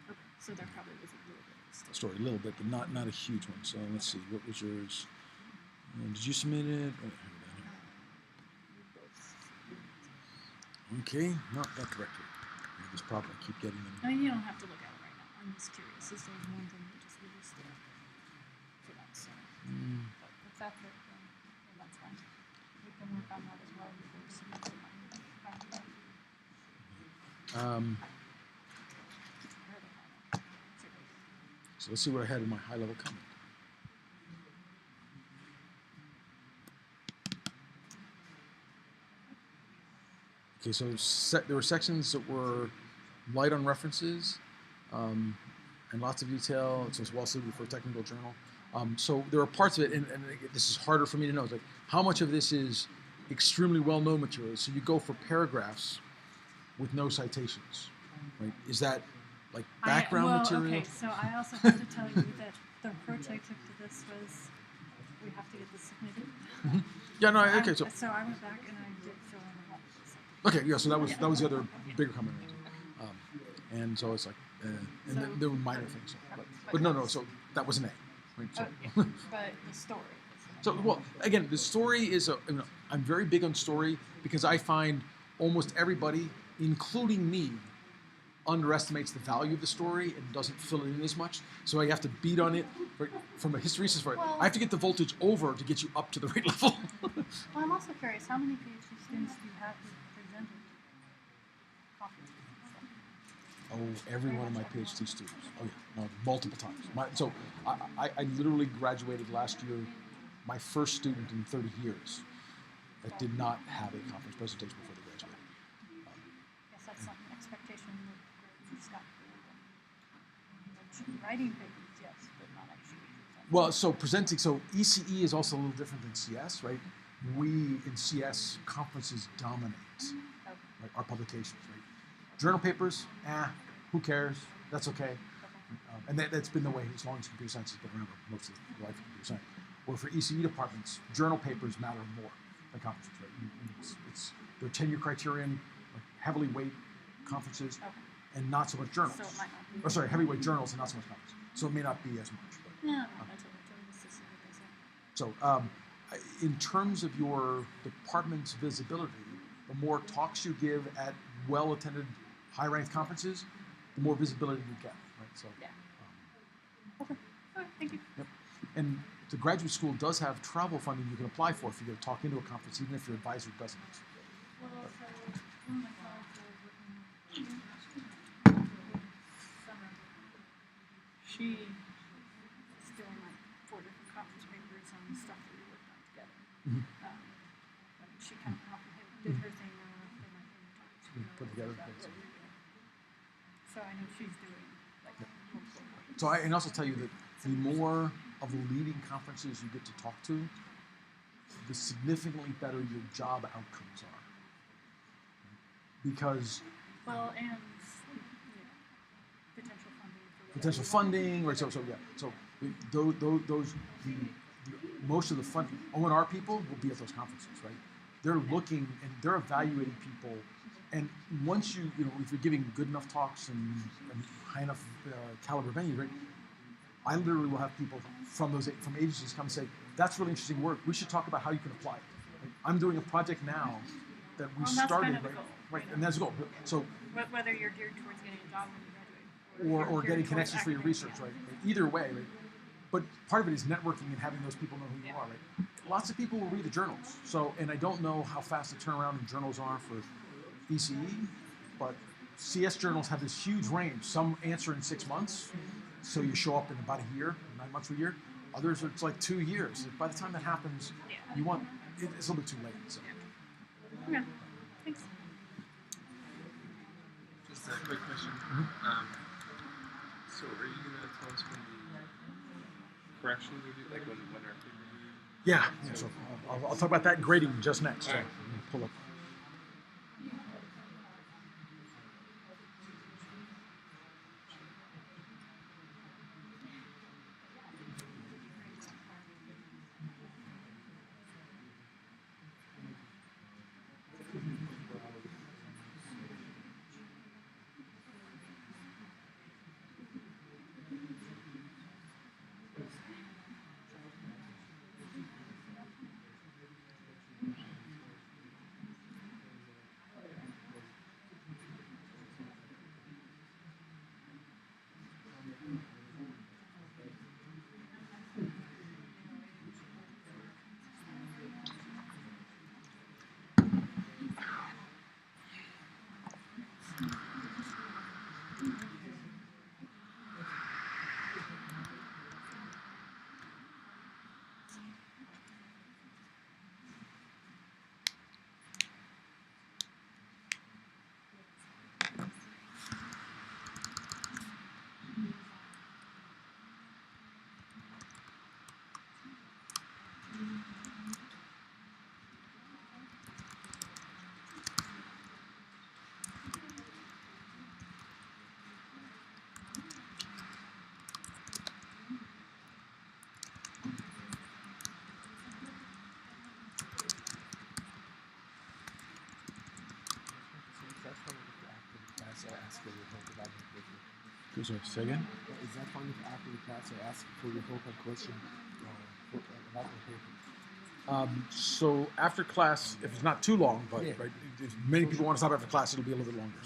Okay, so there probably was a little bit of a story.
A little bit, but not a huge one. So let's see, what was yours? Did you submit it? Oh,
You both.
okay, no, not correctly. I have this problem. I keep getting them.
I mean, you don't have to look at it right now. I'm just curious. Is there one thing that just really stood out for that? So, but if that's it, then that's fine. We can work on that as well before we submit it.
So let's see what I had in my high-level comment. Okay, so there were sections that were light on references and lots of detail. So it's well suited for a technical journal. So there are parts of it, and this is harder for me to know. It's like how much of this is extremely well-known material. So you go for paragraphs with no citations, right? Is that like background material?
Okay, so I also have to tell you that the approach I took to this was we have to get this submitted.
Yeah, no, okay. So
I went back and I did fill in a lot of this.
okay, yeah. So that was the other bigger comment. And so it's like, and then there were minor things, but no. So that was an A, right? So,
But the story.
so well, again, the story is I'm very big on story because I find almost everybody, including me, underestimates the value of the story and doesn't fill it in as much. So I have to beat on it from a hysteresis for it.
Well,
I have to get the voltage over to get you up to the right level.
Well, I'm also curious, how many PhD students do you have who presented conferences and stuff?
Oh, every one of my PhD students. Oh yeah, no, multiple times. So I literally graduated last year, my first student in 30 years that did not have a conference presentation before they graduated.
Guess that's some expectation that you stop writing papers, yes, but not actually presenting.
Well, so presenting, so ECE is also a little different than CS, right? We in CS conferences dominate right, our publications, right? Journal papers, who cares? That's okay. And that's been the way as long as computer science has been around, or most of the life of computer science. Or for ECE departments, journal papers matter more than conferences, right? It's their tenure criterion, like heavily weight conferences, and not so much journals.
So it might not be.
Or sorry, heavyweight journals and not so much conferences. So it may not be as much. But,
No, that's what this is what they say.
so in terms of your department's visibility, the more talks you give at well-attended, high-ranked conferences, the more visibility you get, right? So,
Yeah. Okay. All right, thank you.
Yep. And the graduate school does have travel funding you can apply for if you get to talk into a conference, even if your advisor doesn't.
Well, so one of my colleagues was working summer. She was doing like 4 different conference papers on stuff that we worked on together. I mean, she kind of did her thing in my talks.
Put together.
So I know she's doing like multiple papers.
So I can also tell you that the more of the leading conferences you get to talk to, the significantly better your job outcomes are. Because
Well, and potential funding for
potential funding, right? So yeah. So those most of the funding O&R people will be at those conferences, right? They're looking and they're evaluating people, and once if you're giving good enough talks and high enough caliber venues, right? I literally will have people from agencies come and say, "That's really interesting work. We should talk about how you can apply it." Like, I'm doing a project now that we
Well, that's
started,
kind of the
right?
goal,
Right,
you know.
and that's the goal. So
whether you're geared towards getting a job when you graduate,
or
you're
getting
geared towards
connections for your
academia.
research, right? Either way, right? But part of it is networking and having those people know who you are, right? Lots of people will read the journals. So, and I don't know how fast the turnaround in journals are for ECE, but CS journals have this huge range. Some answer in 6 months, so you show up in about a year, 9 months or a year. Others, it's like 2 years. By the time that happens, it's a little bit too late. So.
Okay, thanks.
Just a quick question. So are you going to tell us when the corrections will be, like when our peer review?
Yeah. So I'll talk about that in grading just next. So
All right.
I'm gonna pull up. Sorry, say again?
Is that fine if after the class I ask for your hope and question about the paper?
So after class, if it's not too long, but
Yeah.
right, if many people want to stop after class, it'll be a little bit longer.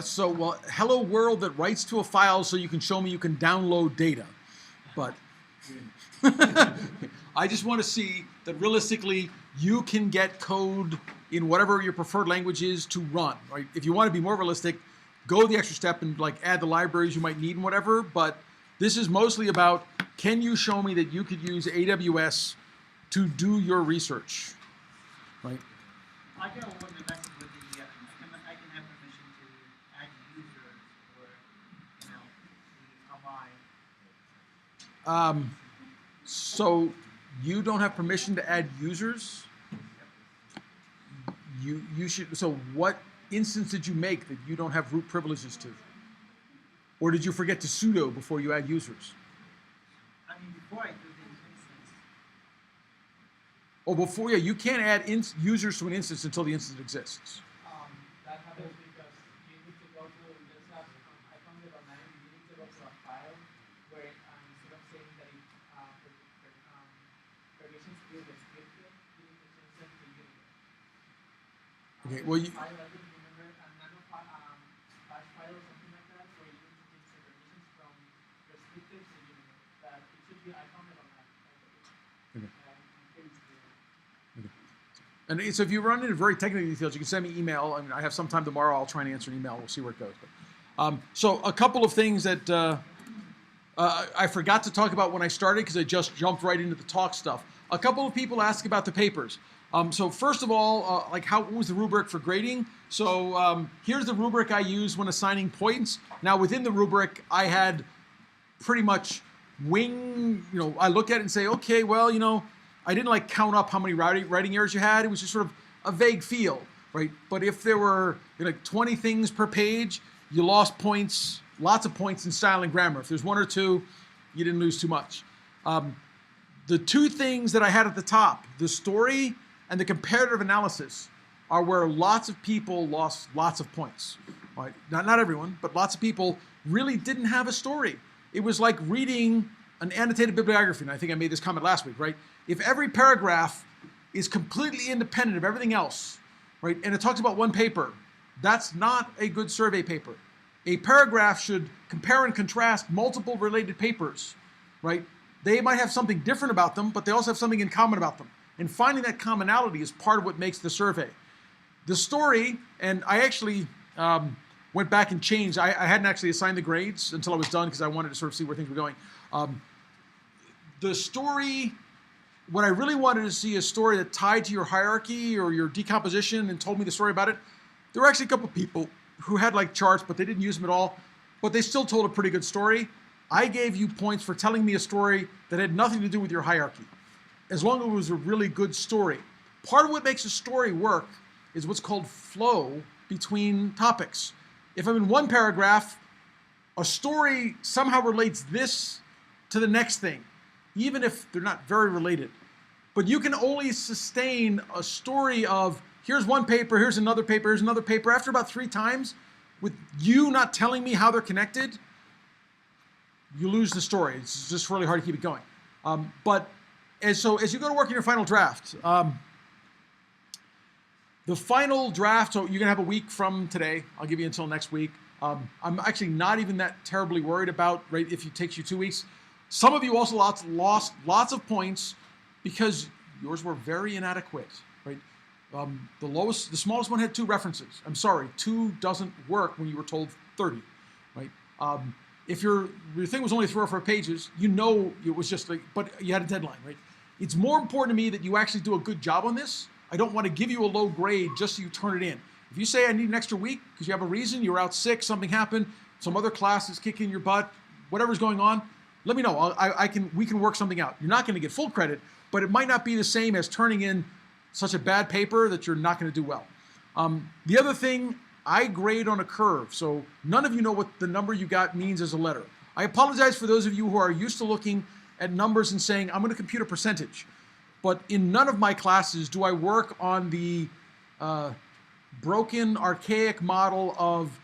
So, well, hello world that writes to a file so you can show me you can download data. But I just want to see that realistically you can get code in whatever your preferred language is to run. Right? If you want to be more realistic, go the extra step and like add the libraries you might need and whatever. But this is mostly about, can you show me that you could use AWS to do your research? Right?
I can open the message with the, I can have permission to add users or, the Abai.
So you don't have permission to add users? You should, so what instance did you make that you don't have root privileges to? Or did you forget to sudo before you add users?
I mean, before I do the instance,
Oh, before, yeah, you can't add users to an instance until the instance exists.
That happens because you need to go to, let's have, I found it online, you need to go to a file where instead of saying that it permissions to be restricted, you need to change them to unique.
Okay, well, you,
File, I don't remember, a nano bash file or something like that, where you need to change the permissions from restricted to unique. That it should be, I found it online.
Okay.
Paste the-
and so if you run into very technical details, you can send me email. I mean, I have some time tomorrow. I'll try and answer an email. We'll see where it goes. But, so a couple of things that I forgot to talk about when I started because I just jumped right into the talk stuff. A couple of people ask about the papers. So first of all, like what was the rubric for grading? So here's the rubric I use when assigning points. Now within the rubric, I had pretty much I look at it and say, okay, well, I didn't like count up how many writing errors you had. It was just sort of a vague feel, right? But if there were like 20 things per page, you lost points, lots of points in style and grammar. If there's one or two, you didn't lose too much. The two things that I had at the top, the story and the comparative analysis, are where lots of people lost lots of points. Right? Not everyone, but lots of people really didn't have a story. It was like reading an annotated bibliography, and I think I made this comment last week, right? If every paragraph is completely independent of everything else, right, and it talks about one paper, that's not a good survey paper. A paragraph should compare and contrast multiple related papers, right? They might have something different about them, but they also have something in common about them. And finding that commonality is part of what makes the survey. The story, and I actually went back and changed. I hadn't actually assigned the grades until I was done because I wanted to sort of see where things were going. The story, when I really wanted to see a story that tied to your hierarchy or your decomposition and told me the story about it, there were actually a couple of people who had like charts, but they didn't use them at all, but they still told a pretty good story. I gave you points for telling me a story that had nothing to do with your hierarchy. as long as it was a really good story. Part of what makes a story work is what's called flow between topics. If I'm in one paragraph, a story somehow relates this to the next thing, even if they're not very related. But you can only sustain a story of here's one paper, here's another paper, here's another paper. After about 3 times, with you not telling me how they're connected, you lose the story. It's just really hard to keep it going. But as you go to work in your final draft, the final draft, so you're going to have a week from today. I'll give you until next week. I'm actually not even that terribly worried about, right, if it takes you 2 weeks. Some of you also lost lots of points because yours were very inadequate, right? The smallest one had 2 references. I'm sorry, 2 doesn't work when you were told 30, right? If your thing was only 3 or 4 pages, you know it was just like, but you had a deadline, right? It's more important to me that you actually do a good job on this. I don't want to give you a low grade just so you turn it in. If you say I need an extra week because you have a reason, you're out sick, something happened, some other class is kicking your butt, whatever's going on, let me know. We can work something out. You're not going to get full credit, but it might not be the same as turning in such a bad paper that you're not going to do well. The other thing, I grade on a curve, so none of you know what the number you got means as a letter. I apologize for those of you who are used to looking at numbers and saying, I'm going to compute a percentage. But in none of my classes do I work on the broken, archaic model of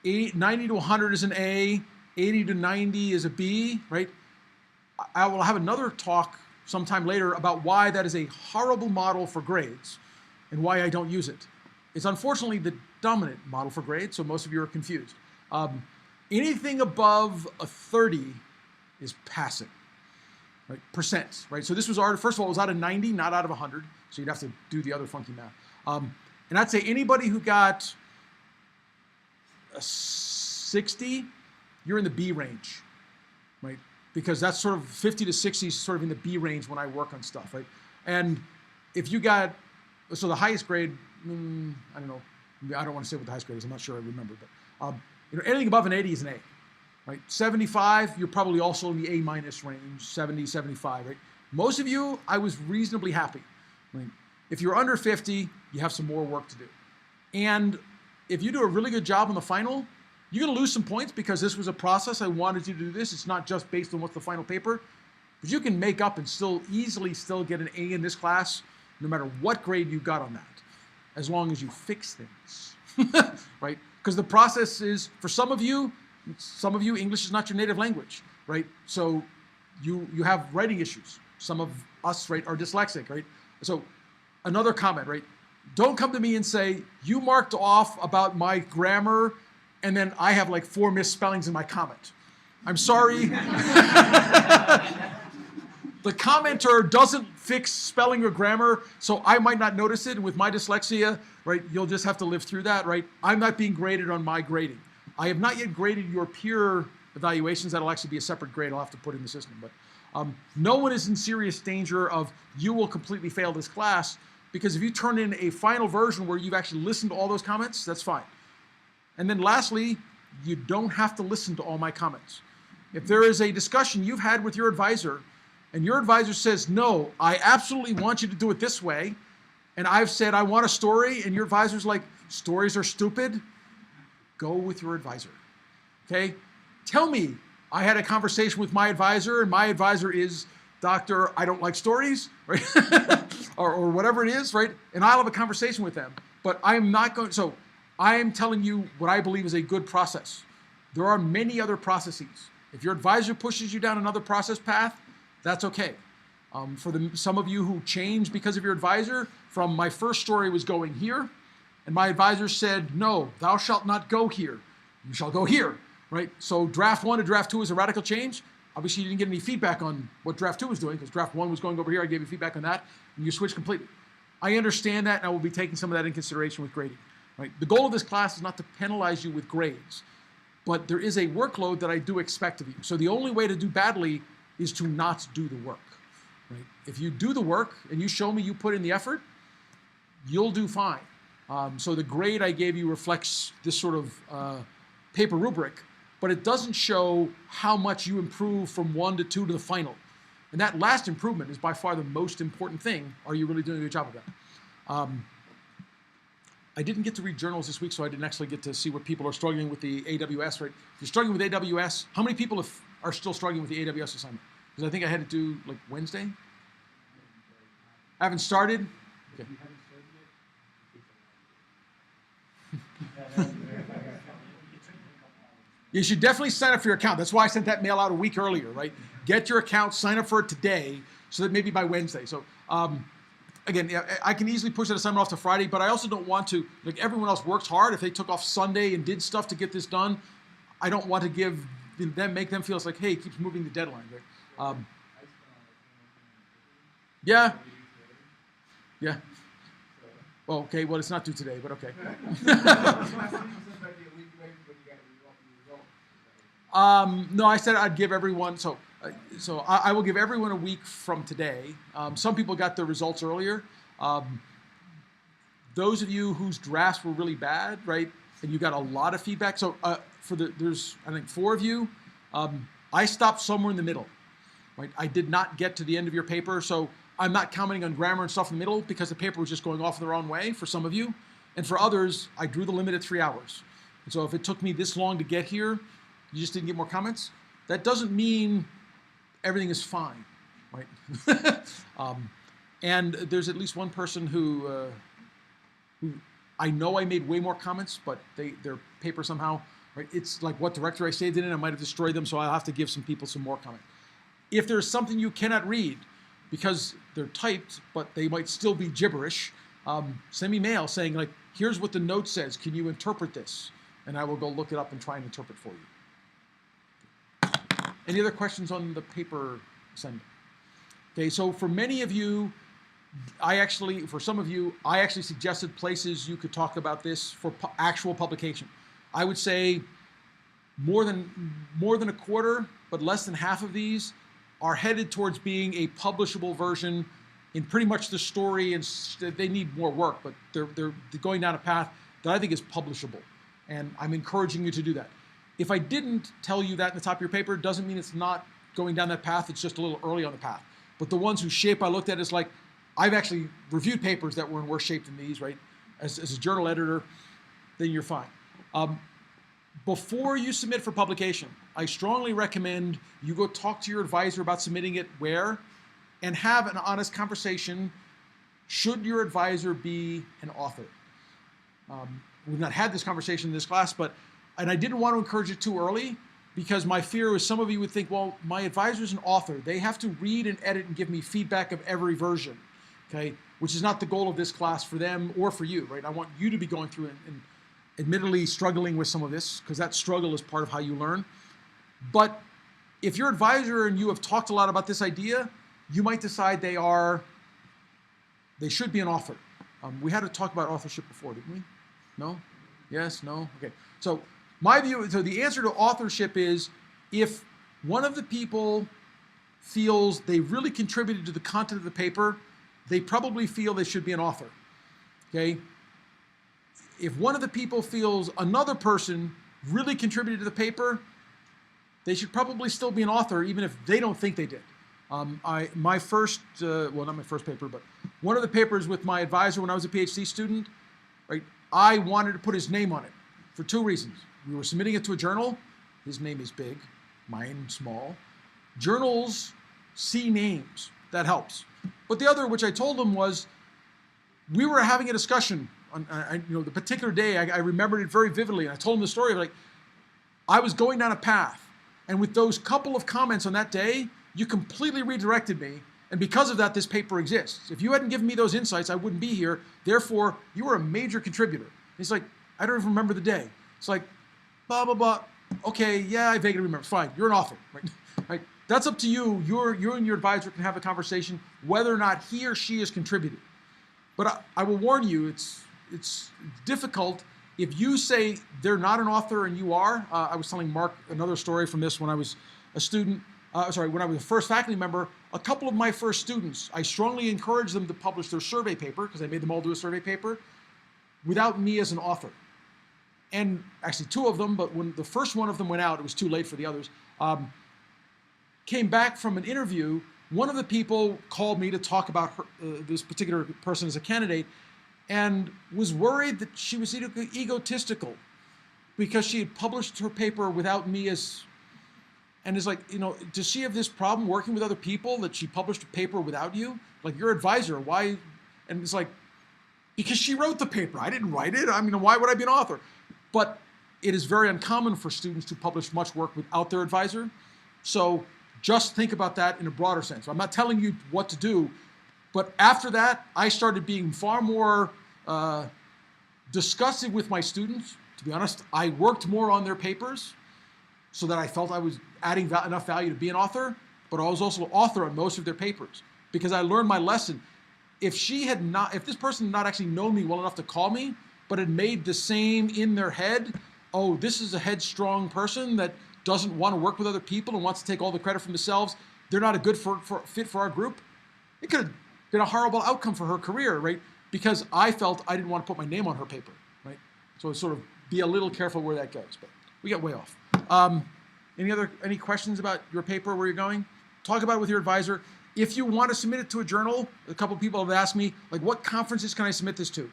90 to 100 is an A, 80 to 90 is a B, right? I will have another talk sometime later about why that is a horrible model for grades and why I don't use it. It's unfortunately the dominant model for grades, so most of you are confused. Anything above a 30 is passing, right? Percent, right? So this was first of all, it was out of 90, not out of 100, so you'd have to do the other funky math. And I'd say anybody who got a 60, you're in the B range, right? Because that's sort of 50 to 60 is sort of in the B range when I work on stuff, right? And if you got, so the highest grade, I don't know, I don't want to say what the highest grade is, I'm not sure I remember, but anything above an 80 is an A, right? 75, you're probably also in the A minus range, 70, 75, right? Most of you, I was reasonably happy. Right? If you're under 50, you have some more work to do. And if you do a really good job on the final, you're going to lose some points because this was a process. I wanted you to do this. It's not just based on what's the final paper. But you can make up and easily get an A in this class, no matter what grade you got on that, as long as you fix things, right? Because the process is, for some of you, English is not your native language, right? So you have writing issues. Some of us, right, are dyslexic, right? So another comment, right? Don't come to me and say, you marked off about my grammar and then I have like 4 misspellings in my comment. I'm sorry. The commenter doesn't fix spelling or grammar, so I might not notice it. And with my dyslexia, right, you'll just have to live through that, right? I'm not being graded on my grading. I have not yet graded your peer evaluations. That'll actually be a separate grade I'll have to put in the system. But no one is in serious danger of you will completely fail this class, because if you turn in a final version where you've actually listened to all those comments, that's fine. And then lastly, you don't have to listen to all my comments. If there is a discussion you've had with your advisor, and your advisor says, no, I absolutely want you to do it this way, and I've said, I want a story, and your advisor's like, stories are stupid, go with your advisor, okay? Tell me, I had a conversation with my advisor, and my advisor is, Doctor, I don't like stories, right? or whatever it is, right? And I'll have a conversation with them, but I'm not going, so I am telling you what I believe is a good process. There are many other processes. If your advisor pushes you down another process path, that's okay. For some of you who changed because of your advisor, from my first story was going here, and my advisor said, no, thou shalt not go here. You shall go here, right? So draft 1 to draft 2 is a radical change. Obviously, you didn't get any feedback on what draft 2 was doing, because draft 1 was going over here. I gave you feedback on that, and you switched completely. I understand that, and I will be taking some of that in consideration with grading. Right? The goal of this class is not to penalize you with grades, but there is a workload that I do expect of you. So the only way to do badly is to not do the work. Right? If you do the work and you show me you put in the effort, you'll do fine. So the grade I gave you reflects this sort of paper rubric, but it doesn't show how much you improve from 1 to 2 to the final. And that last improvement is by far the most important thing. Are you really doing a good job of that? I didn't get to read journals this week, so I didn't actually get to see what people are struggling with the AWS, right? If you're struggling with AWS, how many people are still struggling with the AWS assignment? Because I think I had to do like Wednesday. I haven't started? Okay. You should definitely sign up for your account. That's why I sent that mail out a week earlier, right? Get your account, sign up for it today, so that maybe by Wednesday. So again, I can easily push that assignment off to Friday, but I also don't want to, like everyone else works hard. If they took off Sunday and did stuff to get this done, I don't want to make them feel it's like, hey, it keeps moving the deadline, right? Yeah. Yeah. Well, okay, well, it's not due today, but okay. No, I said I'd give everyone, so I will give everyone a week from today. Some people got their results earlier. Those of you whose drafts were really bad, right, and you got a lot of feedback. So there's, I think, 4 of you. I stopped somewhere in the middle, right? I did not get to the end of your paper, so I'm not commenting on grammar and stuff in the middle because the paper was just going off in the wrong way for some of you. And for others, I drew the limit at 3 hours. And so if it took me this long to get here, you just didn't get more comments. That doesn't mean everything is fine, right? And there's at least one person who I know I made way more comments, but their paper somehow, right? It's like what directory I saved it in, I might have destroyed them, so I'll have to give some people some more comment. If there's something you cannot read because they're typed, but they might still be gibberish, send me mail saying like, here's what the note says, can you interpret this? And I will go look it up and try and interpret for you. Any other questions on the paper assignment? Okay, so for many of you, for some of you, I actually suggested places you could talk about this for actual publication. I would say more than a quarter, but less than half of these are headed towards being a publishable version in pretty much the story, and they need more work, but they're going down a path that I think is publishable, and I'm encouraging you to do that. If I didn't tell you that in the top of your paper, it doesn't mean it's not going down that path, it's just a little early on the path. But the ones whose shape I looked at is like, I've actually reviewed papers that were in worse shape than these, right? As a journal editor, then you're fine. Before you submit for publication, I strongly recommend you go talk to your advisor about submitting it where, and have an honest conversation. Should your advisor be an author? We've not had this conversation in this class, and I didn't want to encourage it too early because my fear was some of you would think, well, my advisor is an author. They have to read and edit and give me feedback of every version, okay? Which is not the goal of this class for them or for you, right? I want you to be going through and admittedly struggling with some of this because that struggle is part of how you learn. But if your advisor and you have talked a lot about this idea, you might decide they should be an author. We had to talk about authorship before, didn't we? No? Yes? No? Okay. So the answer to authorship is if one of the people feels they really contributed to the content of the paper, they probably feel they should be an author. Okay? If one of the people feels another person really contributed to the paper, they should probably still be an author even if they don't think they did. My first, well, not my first paper, but one of the papers with my advisor when I was a PhD student, right, I wanted to put his name on it for 2 reasons. We were submitting it to a journal. His name is big, mine small. Journals see names. That helps. But the other, which I told him, was we were having a discussion on the particular day. I remembered it very vividly, and I told him the story of like I was going down a path, and with those couple of comments on that day, you completely redirected me, and because of that, this paper exists. If you hadn't given me those insights, I wouldn't be here. Therefore, you were a major contributor. He's like, I don't even remember the day. It's like, blah, blah, blah. Okay, yeah, I vaguely remember. Fine, you're an author, right? Right? That's up to you. You and your advisor can have a conversation whether or not he or she has contributed. But I will warn you, it's difficult if you say they're not an author and you are. I was telling Mark another story from this when I was a student. When I was a first faculty member, a couple of my first students, I strongly encouraged them to publish their survey paper, because I made them all do a survey paper, without me as an author. And actually 2 of them, but when the first one of them went out, it was too late for the others, came back from an interview one of the people called me to talk about her, this particular person as a candidate, and was worried that she was egotistical because she had published her paper without me as, and is like, you know, does she have this problem working with other people that she published a paper without you? Like, your advisor, why? And it's like, because she wrote the paper. I didn't write it. I mean, why would I be an author? But it is very uncommon for students to publish much work without their advisor. So just think about that in a broader sense. I'm not telling you what to do, but after that, I started being far more discussive with my students. To be honest, I worked more on their papers so that I felt I was adding enough value to be an author, but I was also an author on most of their papers because I learned my lesson. If this person had not actually known me well enough to call me, but had made the same in their head, oh, this is a headstrong person that doesn't want to work with other people and wants to take all the credit for themselves, they're not a good fit for our group, it could have been a horrible outcome for her career, right? Because I felt I didn't want to put my name on her paper, right? So sort of be a little careful where that goes, but we got way off. Any questions about your paper, where you're going? Talk about it with your advisor. If you want to submit it to a journal, a couple of people have asked me, like, what conferences can I submit this to?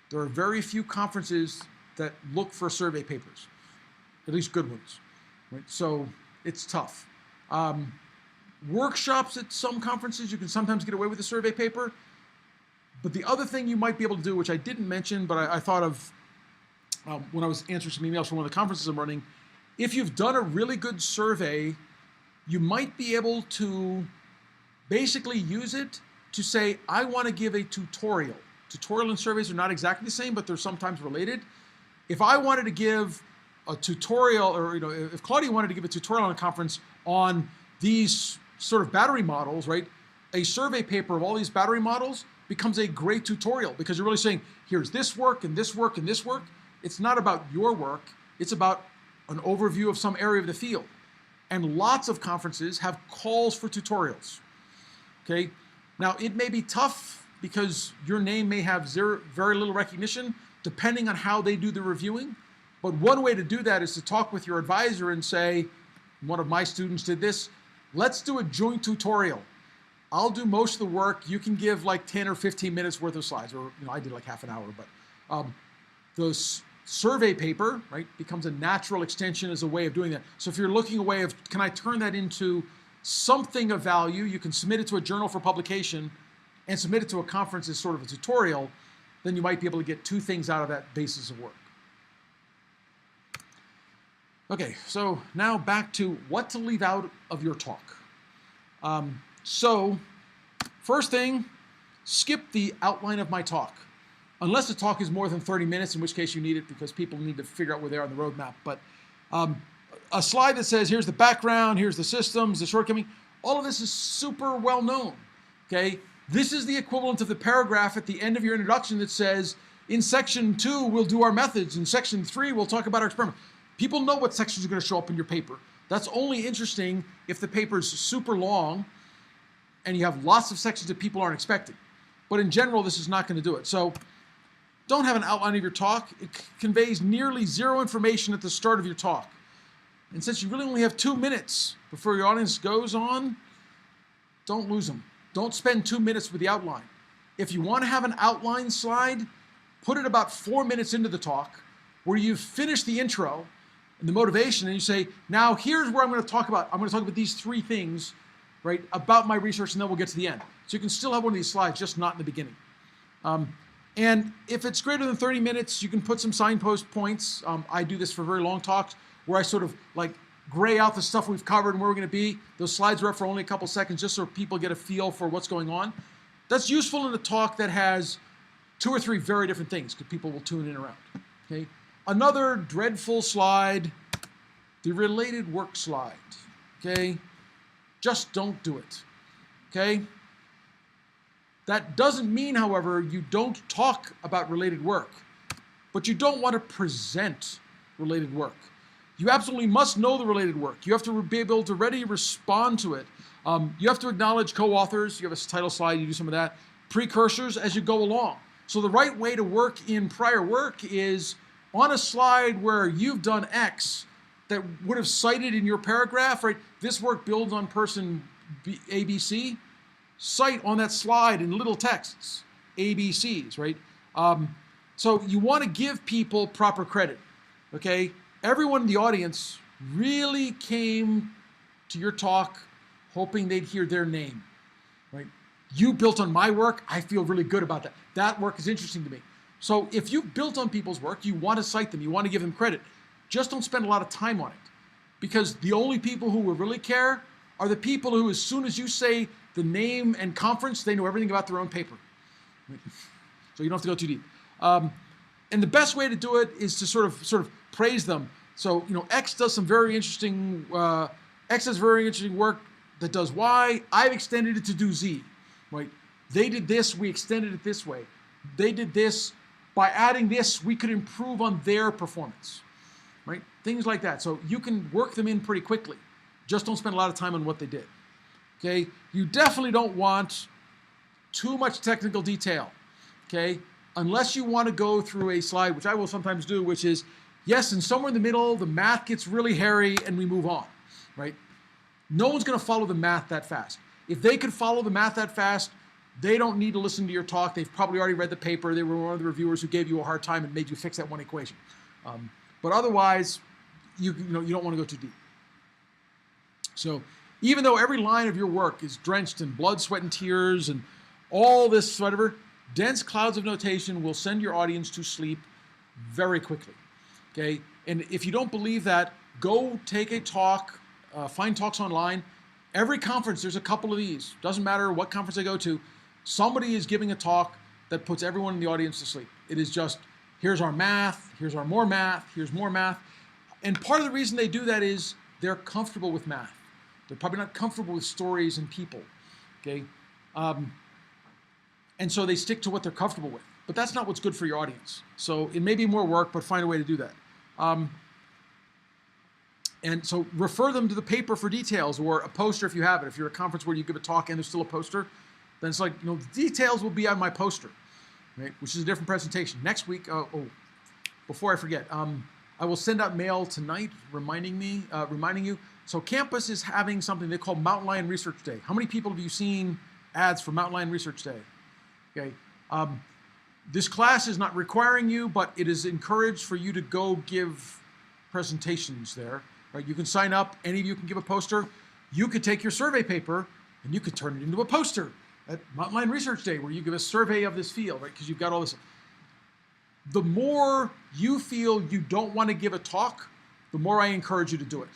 There are very few conferences that look for survey papers, at least good ones, right? So it's tough. Workshops at some conferences, you can sometimes get away with a survey paper. But the other thing you might be able to do, which I didn't mention, but I thought of when I was answering some emails from one of the conferences I'm running, if you've done a really good survey, you might be able to basically use it to say, I want to give a tutorial. Tutorial and surveys are not exactly the same, but they're sometimes related. If I wanted to give a tutorial, or if Claudia wanted to give a tutorial on a conference on these sort of battery models, right? A survey paper of all these battery models becomes a great tutorial because you're really saying, here's this work and this work and this work. It's not about your work. It's about an overview of some area of the field. And lots of conferences have calls for tutorials. Okay, now it may be tough because your name may have very little recognition depending on how they do the reviewing. But one way to do that is to talk with your advisor and say, one of my students did this, let's do a joint tutorial. I'll do most of the work. You can give like 10 or 15 minutes worth of slides, or I did like half an hour, but the survey paper, right, becomes a natural extension as a way of doing that. So if you're looking a way of, can I turn that into something of value, you can submit it to a journal for publication and submit it to a conference as sort of a tutorial, then you might be able to get two things out of that basis of work. Okay, so now back to what to leave out of your talk. So first thing, skip the outline of my talk. Unless the talk is more than 30 minutes, in which case you need it because people need to figure out where they are on the roadmap. But a slide that says, here's the background, here's the systems, the shortcoming, all of this is super well known, okay? This is the equivalent of the paragraph at the end of your introduction that says, in section 2, we'll do our methods. In section 3, we'll talk about our experiment. People know what sections are going to show up in your paper. That's only interesting if the paper is super long and you have lots of sections that people aren't expecting. But in general, this is not going to do it. So don't have an outline of your talk. It conveys nearly zero information at the start of your talk. And since you really only have 2 minutes before your audience goes on, don't lose them. Don't spend 2 minutes with the outline. If you want to have an outline slide, put it about 4 minutes into the talk where you've finished the intro and the motivation, and you say, now here's where I'm going to talk about. I'm going to talk about these 3 things, right, about my research, and then we'll get to the end. So you can still have one of these slides, just not in the beginning. And if it's greater than 30 minutes, you can put some signpost points. I do this for very long talks where I sort of like gray out the stuff we've covered and where we're going to be. Those slides are up for only a couple seconds just so people get a feel for what's going on. That's useful in a talk that has 2 or 3 very different things because people will tune in around. Okay? Another dreadful slide, the related work slide. Okay? Just don't do it. Okay? That doesn't mean, however, you don't talk about related work, but you don't want to present related work. You absolutely must know the related work. You have to be able to ready respond to it. You have to acknowledge co-authors. You have a title slide, you do some of that. Precursors as you go along. So the right way to work in prior work is on a slide where you've done X that would have cited in your paragraph, right? This work builds on person ABC, cite on that slide in little texts, ABCs, right? So you want to give people proper credit, okay? Everyone in the audience really came to your talk hoping they'd hear their name, right? You built on my work, I feel really good about that. That work is interesting to me. So if you built on people's work, you want to cite them, you want to give them credit. Just don't spend a lot of time on it. Because the only people who will really care are the people who, as soon as you say the name and conference, they know everything about their own paper. So you don't have to go too deep. And the best way to do it is to sort of praise them. So, X does some very interesting, X does very interesting work that does Y. I've extended it to do Z, right? They did this, we extended it this way. They did this. By adding this, we could improve on their performance, right? Things like that. So you can work them in pretty quickly. Just don't spend a lot of time on what they did, okay? You definitely don't want too much technical detail, okay? Unless you want to go through a slide, which I will sometimes do, which is, yes, and somewhere in the middle, the math gets really hairy and we move on, right? No one's going to follow the math that fast. If they could follow the math that fast, they don't need to listen to your talk. They've probably already read the paper. They were one of the reviewers who gave you a hard time and made you fix that one equation. But otherwise, you don't want to go too deep. So even though every line of your work is drenched in blood, sweat, and tears and all this whatever, dense clouds of notation will send your audience to sleep very quickly, okay? And if you don't believe that, go take a talk, find talks online. Every conference, there's a couple of these. Doesn't matter what conference I go to, somebody is giving a talk that puts everyone in the audience to sleep. It is just, here's our math, here's our more math, here's more math. And part of the reason they do that is they're comfortable with math. They're probably not comfortable with stories and people, okay? And so they stick to what they're comfortable with. But that's not what's good for your audience. So it may be more work, but find a way to do that. And so refer them to the paper for details or a poster if you have it. If you're at a conference where you give a talk and there's still a poster, then it's like, the details will be on my poster, right? Which is a different presentation. Next week, before I forget, I will send out mail tonight reminding you. So campus is having something they call Mountain Lion Research Day. How many people have you seen ads for Mountain Lion Research Day? Okay. This class is not requiring you, but it is encouraged for you to go give presentations there. Right? You can sign up. Any of you can give a poster. You could take your survey paper and you could turn it into a poster at Mountain Lion Research Day where you give a survey of this field, right? Because you've got all this. The more you feel you don't want to give a talk, the more I encourage you to do it.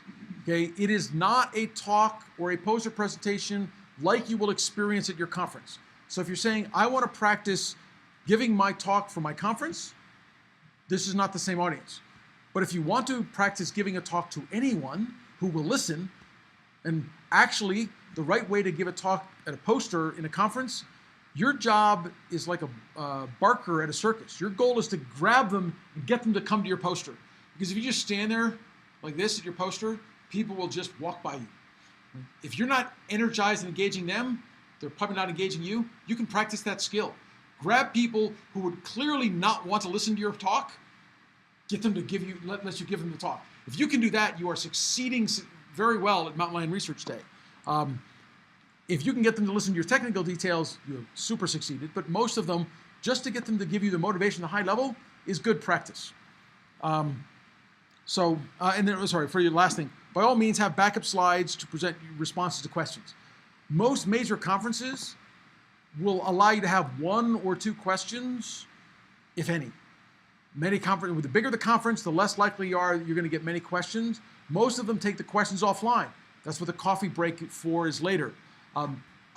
Okay? It is not a talk or a poster presentation like you will experience at your conference. So if you're saying, I want to practice giving my talk for my conference, this is not the same audience. But if you want to practice giving a talk to anyone who will listen, and actually the right way to give a talk at a poster in a conference, your job is like a barker at a circus. Your goal is to grab them and get them to come to your poster. Because if you just stand there like this at your poster, people will just walk by you. If you're not energized and engaging them, they're probably not engaging you. You can practice that skill. Grab people who would clearly not want to listen to your talk, get them to give you, let you give them the talk. If you can do that, you are succeeding very well at Mountain Lion Research Day. If you can get them to listen to your technical details, you're super succeeded. But most of them, just to get them to give you the motivation at a high level, is good practice. And then, sorry, for your last thing, by all means, have backup slides to present responses to questions. Most major conferences will allow you to have 1 or 2 questions, if any. Many conferences, the bigger the conference, the less likely you are that you're going to get many questions. Most of them take the questions offline. That's what the coffee break for is later.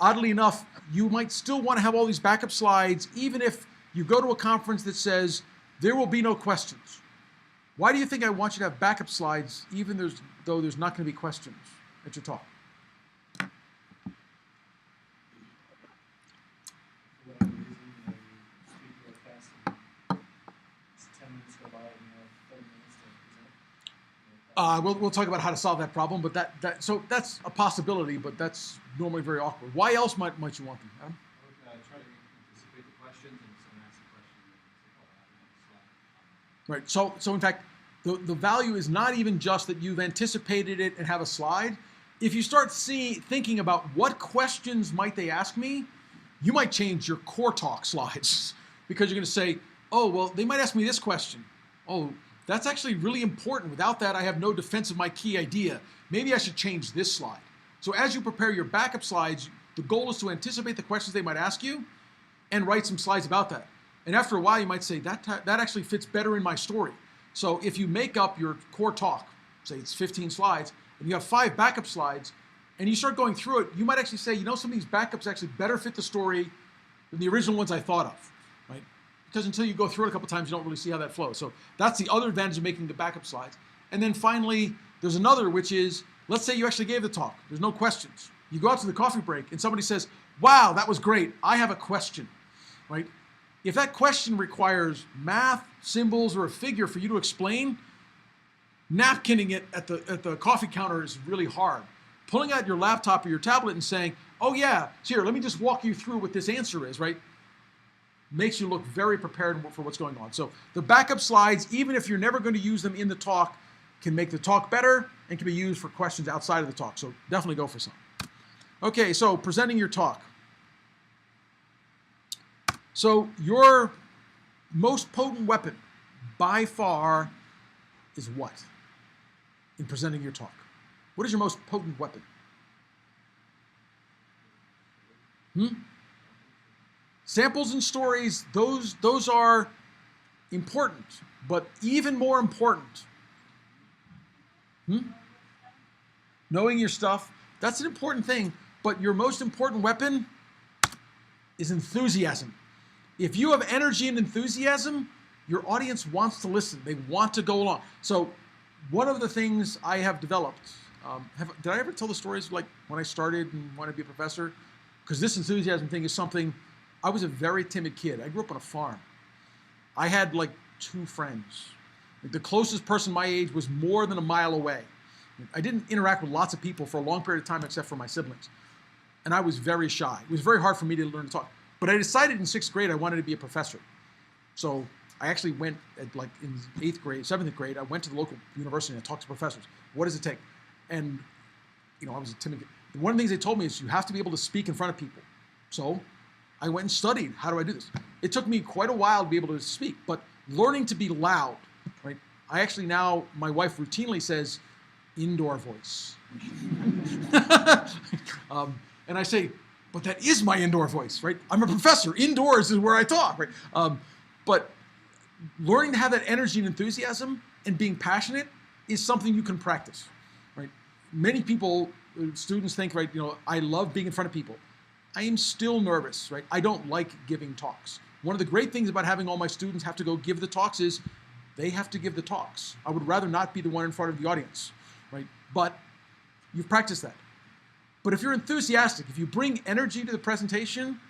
Oddly enough, you might still want to have all these backup slides, even if you go to a conference that says there will be no questions. Why do you think I want you to have backup slides, even though there's not going to be questions at your talk?
Whatever reason, you speak real fast and it's 10 minutes go by and you have 30 minutes to present.
We'll talk about how to solve that problem, but so that's a possibility, but that's normally very awkward. Why else might you want them? Adam?
I would try to anticipate the questions, and if someone asks a question, then say,
Right. So in fact, the value is not even just that you've anticipated it and have a slide. if you start thinking about what questions might they ask me, you might change your core talk slides because you're going to say, oh, well, they might ask me this question. Oh, that's actually really important. Without that, I have no defense of my key idea. Maybe I should change this slide. So as you prepare your backup slides, the goal is to anticipate the questions they might ask you and write some slides about that. And after a while, you might say, that actually fits better in my story. So if you make up your core talk, say it's 15 slides, and you have 5 backup slides, and you start going through it, you might actually say, some of these backups actually better fit the story than the original ones I thought of, right? Because until you go through it a couple times, you don't really see how that flows. So that's the other advantage of making the backup slides. And then finally, there's another, which is, let's say you actually gave the talk. There's no questions. You go out to the coffee break, and somebody says, wow, that was great. I have a question, right? If that question requires math, symbols, or a figure for you to explain, napkinning it at the coffee counter is really hard. Pulling out your laptop or your tablet and saying, oh yeah, here, let me just walk you through what this answer is, right? Makes you look very prepared for what's going on. So the backup slides, even if you're never going to use them in the talk, can make the talk better and can be used for questions outside of the talk. So definitely go for some. Okay, so presenting your talk. So your most potent weapon by far is what in presenting your talk? What is your most potent weapon? Samples and stories, those are important, but even more important, knowing your stuff, that's an important thing, but your most important weapon is enthusiasm. If you have energy and enthusiasm, your audience wants to listen. They want to go along. So one of the things I have developed, did I ever tell the stories like when I started and wanted to be a professor? Because this enthusiasm thing is something, I was a very timid kid. I grew up on a farm. I had like 2 friends. Like the closest person my age was more than a mile away. I didn't interact with lots of people for a long period of time except for my siblings. And I was very shy. It was very hard for me to learn to talk. But I decided in 6th grade I wanted to be a professor. So I actually went in 8th grade, 7th grade, I went to the local university and I talked to professors. What does it take? And I was a timid kid. One of the things they told me is you have to be able to speak in front of people. So I went and studied, how do I do this? It took me quite a while to be able to speak, but learning to be loud, right? I actually now, my wife routinely says, indoor voice. And I say, but that is my indoor voice, right? I'm a professor. Indoors is where I talk, right? But learning to have that energy and enthusiasm and being passionate is something you can practice, right? Many people, students think, right, I love being in front of people. I am still nervous, right? I don't like giving talks. One of the great things about having all my students have to go give the talks is they have to give the talks. I would rather not be the one in front of the audience, right? But you've practiced that. But if you're enthusiastic, if you bring energy to the presentation,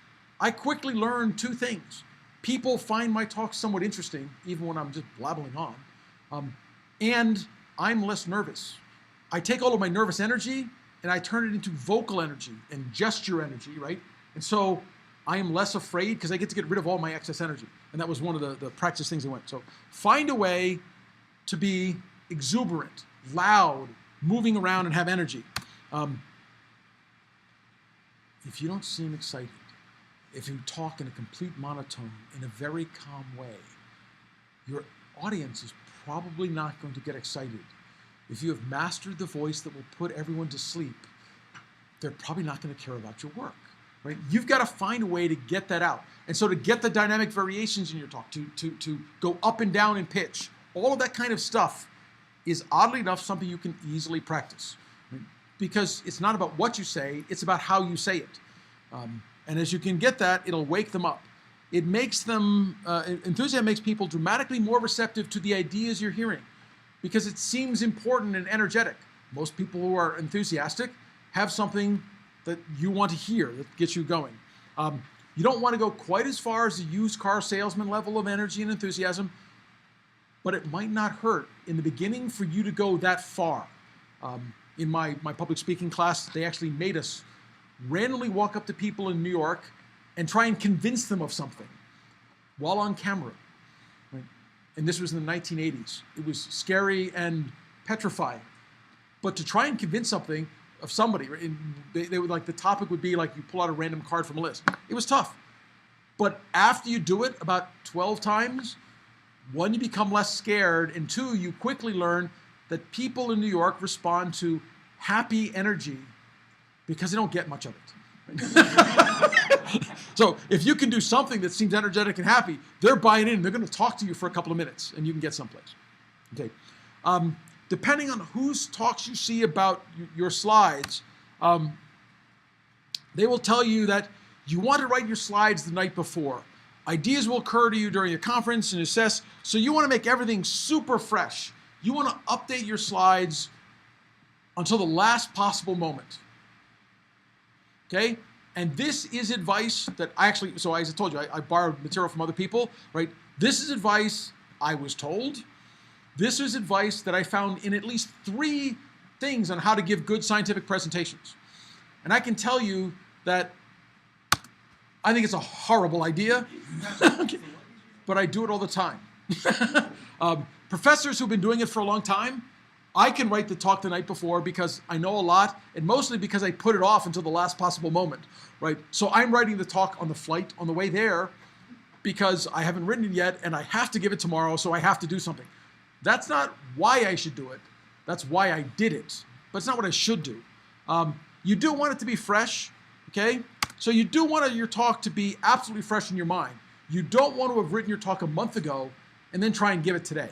I quickly learn 2 things. People find my talks somewhat interesting, even when I'm just blabbling on. And I'm less nervous. I take all of my nervous energy and I turn it into vocal energy and gesture energy, right? And so I am less afraid because I get to get rid of all my excess energy. And that was one of the practice things I went. So find a way to be exuberant, loud, moving around and have energy. If you don't seem excited, if you talk in a complete monotone, in a very calm way, your audience is probably not going to get excited. If you have mastered the voice that will put everyone to sleep, they're probably not going to care about your work, right? You've got to find a way to get that out. And so to get the dynamic variations in your talk, to go up and down in pitch, all of that kind of stuff is oddly enough something you can easily practice. Right? Because it's not about what you say, it's about how you say it. And as you can get that, it'll wake them up. It makes them, enthusiasm makes people dramatically more receptive to the ideas you're hearing because it seems important and energetic. Most people who are enthusiastic have something that you want to hear that gets you going. You don't want to go quite as far as a used car salesman level of energy and enthusiasm, but it might not hurt in the beginning for you to go that far. In my public speaking class, they actually made us randomly walk up to people in New York and try and convince them of something while on camera. Right? And this was in the 1980s. It was scary and petrifying. But to try and convince something, of somebody. Right? And they would like the topic would be like you pull out a random card from a list. It was tough. But after you do it about 12 times, one, you become less scared, and two, you quickly learn that people in New York respond to happy energy because they don't get much of it. So if you can do something that seems energetic and happy, they're buying in. They're going to talk to you for a couple of minutes, and you can get someplace. Okay. Depending on whose talks you see about your slides, they will tell you that you want to write your slides the night before. Ideas will occur to you during your conference and assess, so you want to make everything super fresh. You want to update your slides until the last possible moment. Okay? And this is advice that I actually, so as I told you, I borrowed material from other people, right? This is advice I was told. This is advice that I found in at least 3 things on how to give good scientific presentations. And I can tell you that I think it's a horrible idea, but I do it all the time. Professors who've been doing it for a long time, I can write the talk the night before because I know a lot, and mostly because I put it off until the last possible moment, right? So I'm writing the talk on the flight, on the way there, because I haven't written it yet, and I have to give it tomorrow, so I have to do something. That's not why I should do it. That's why I did it, but it's not what I should do. You do want it to be fresh, okay? So you do want your talk to be absolutely fresh in your mind. You don't want to have written your talk a month ago and then try and give it today,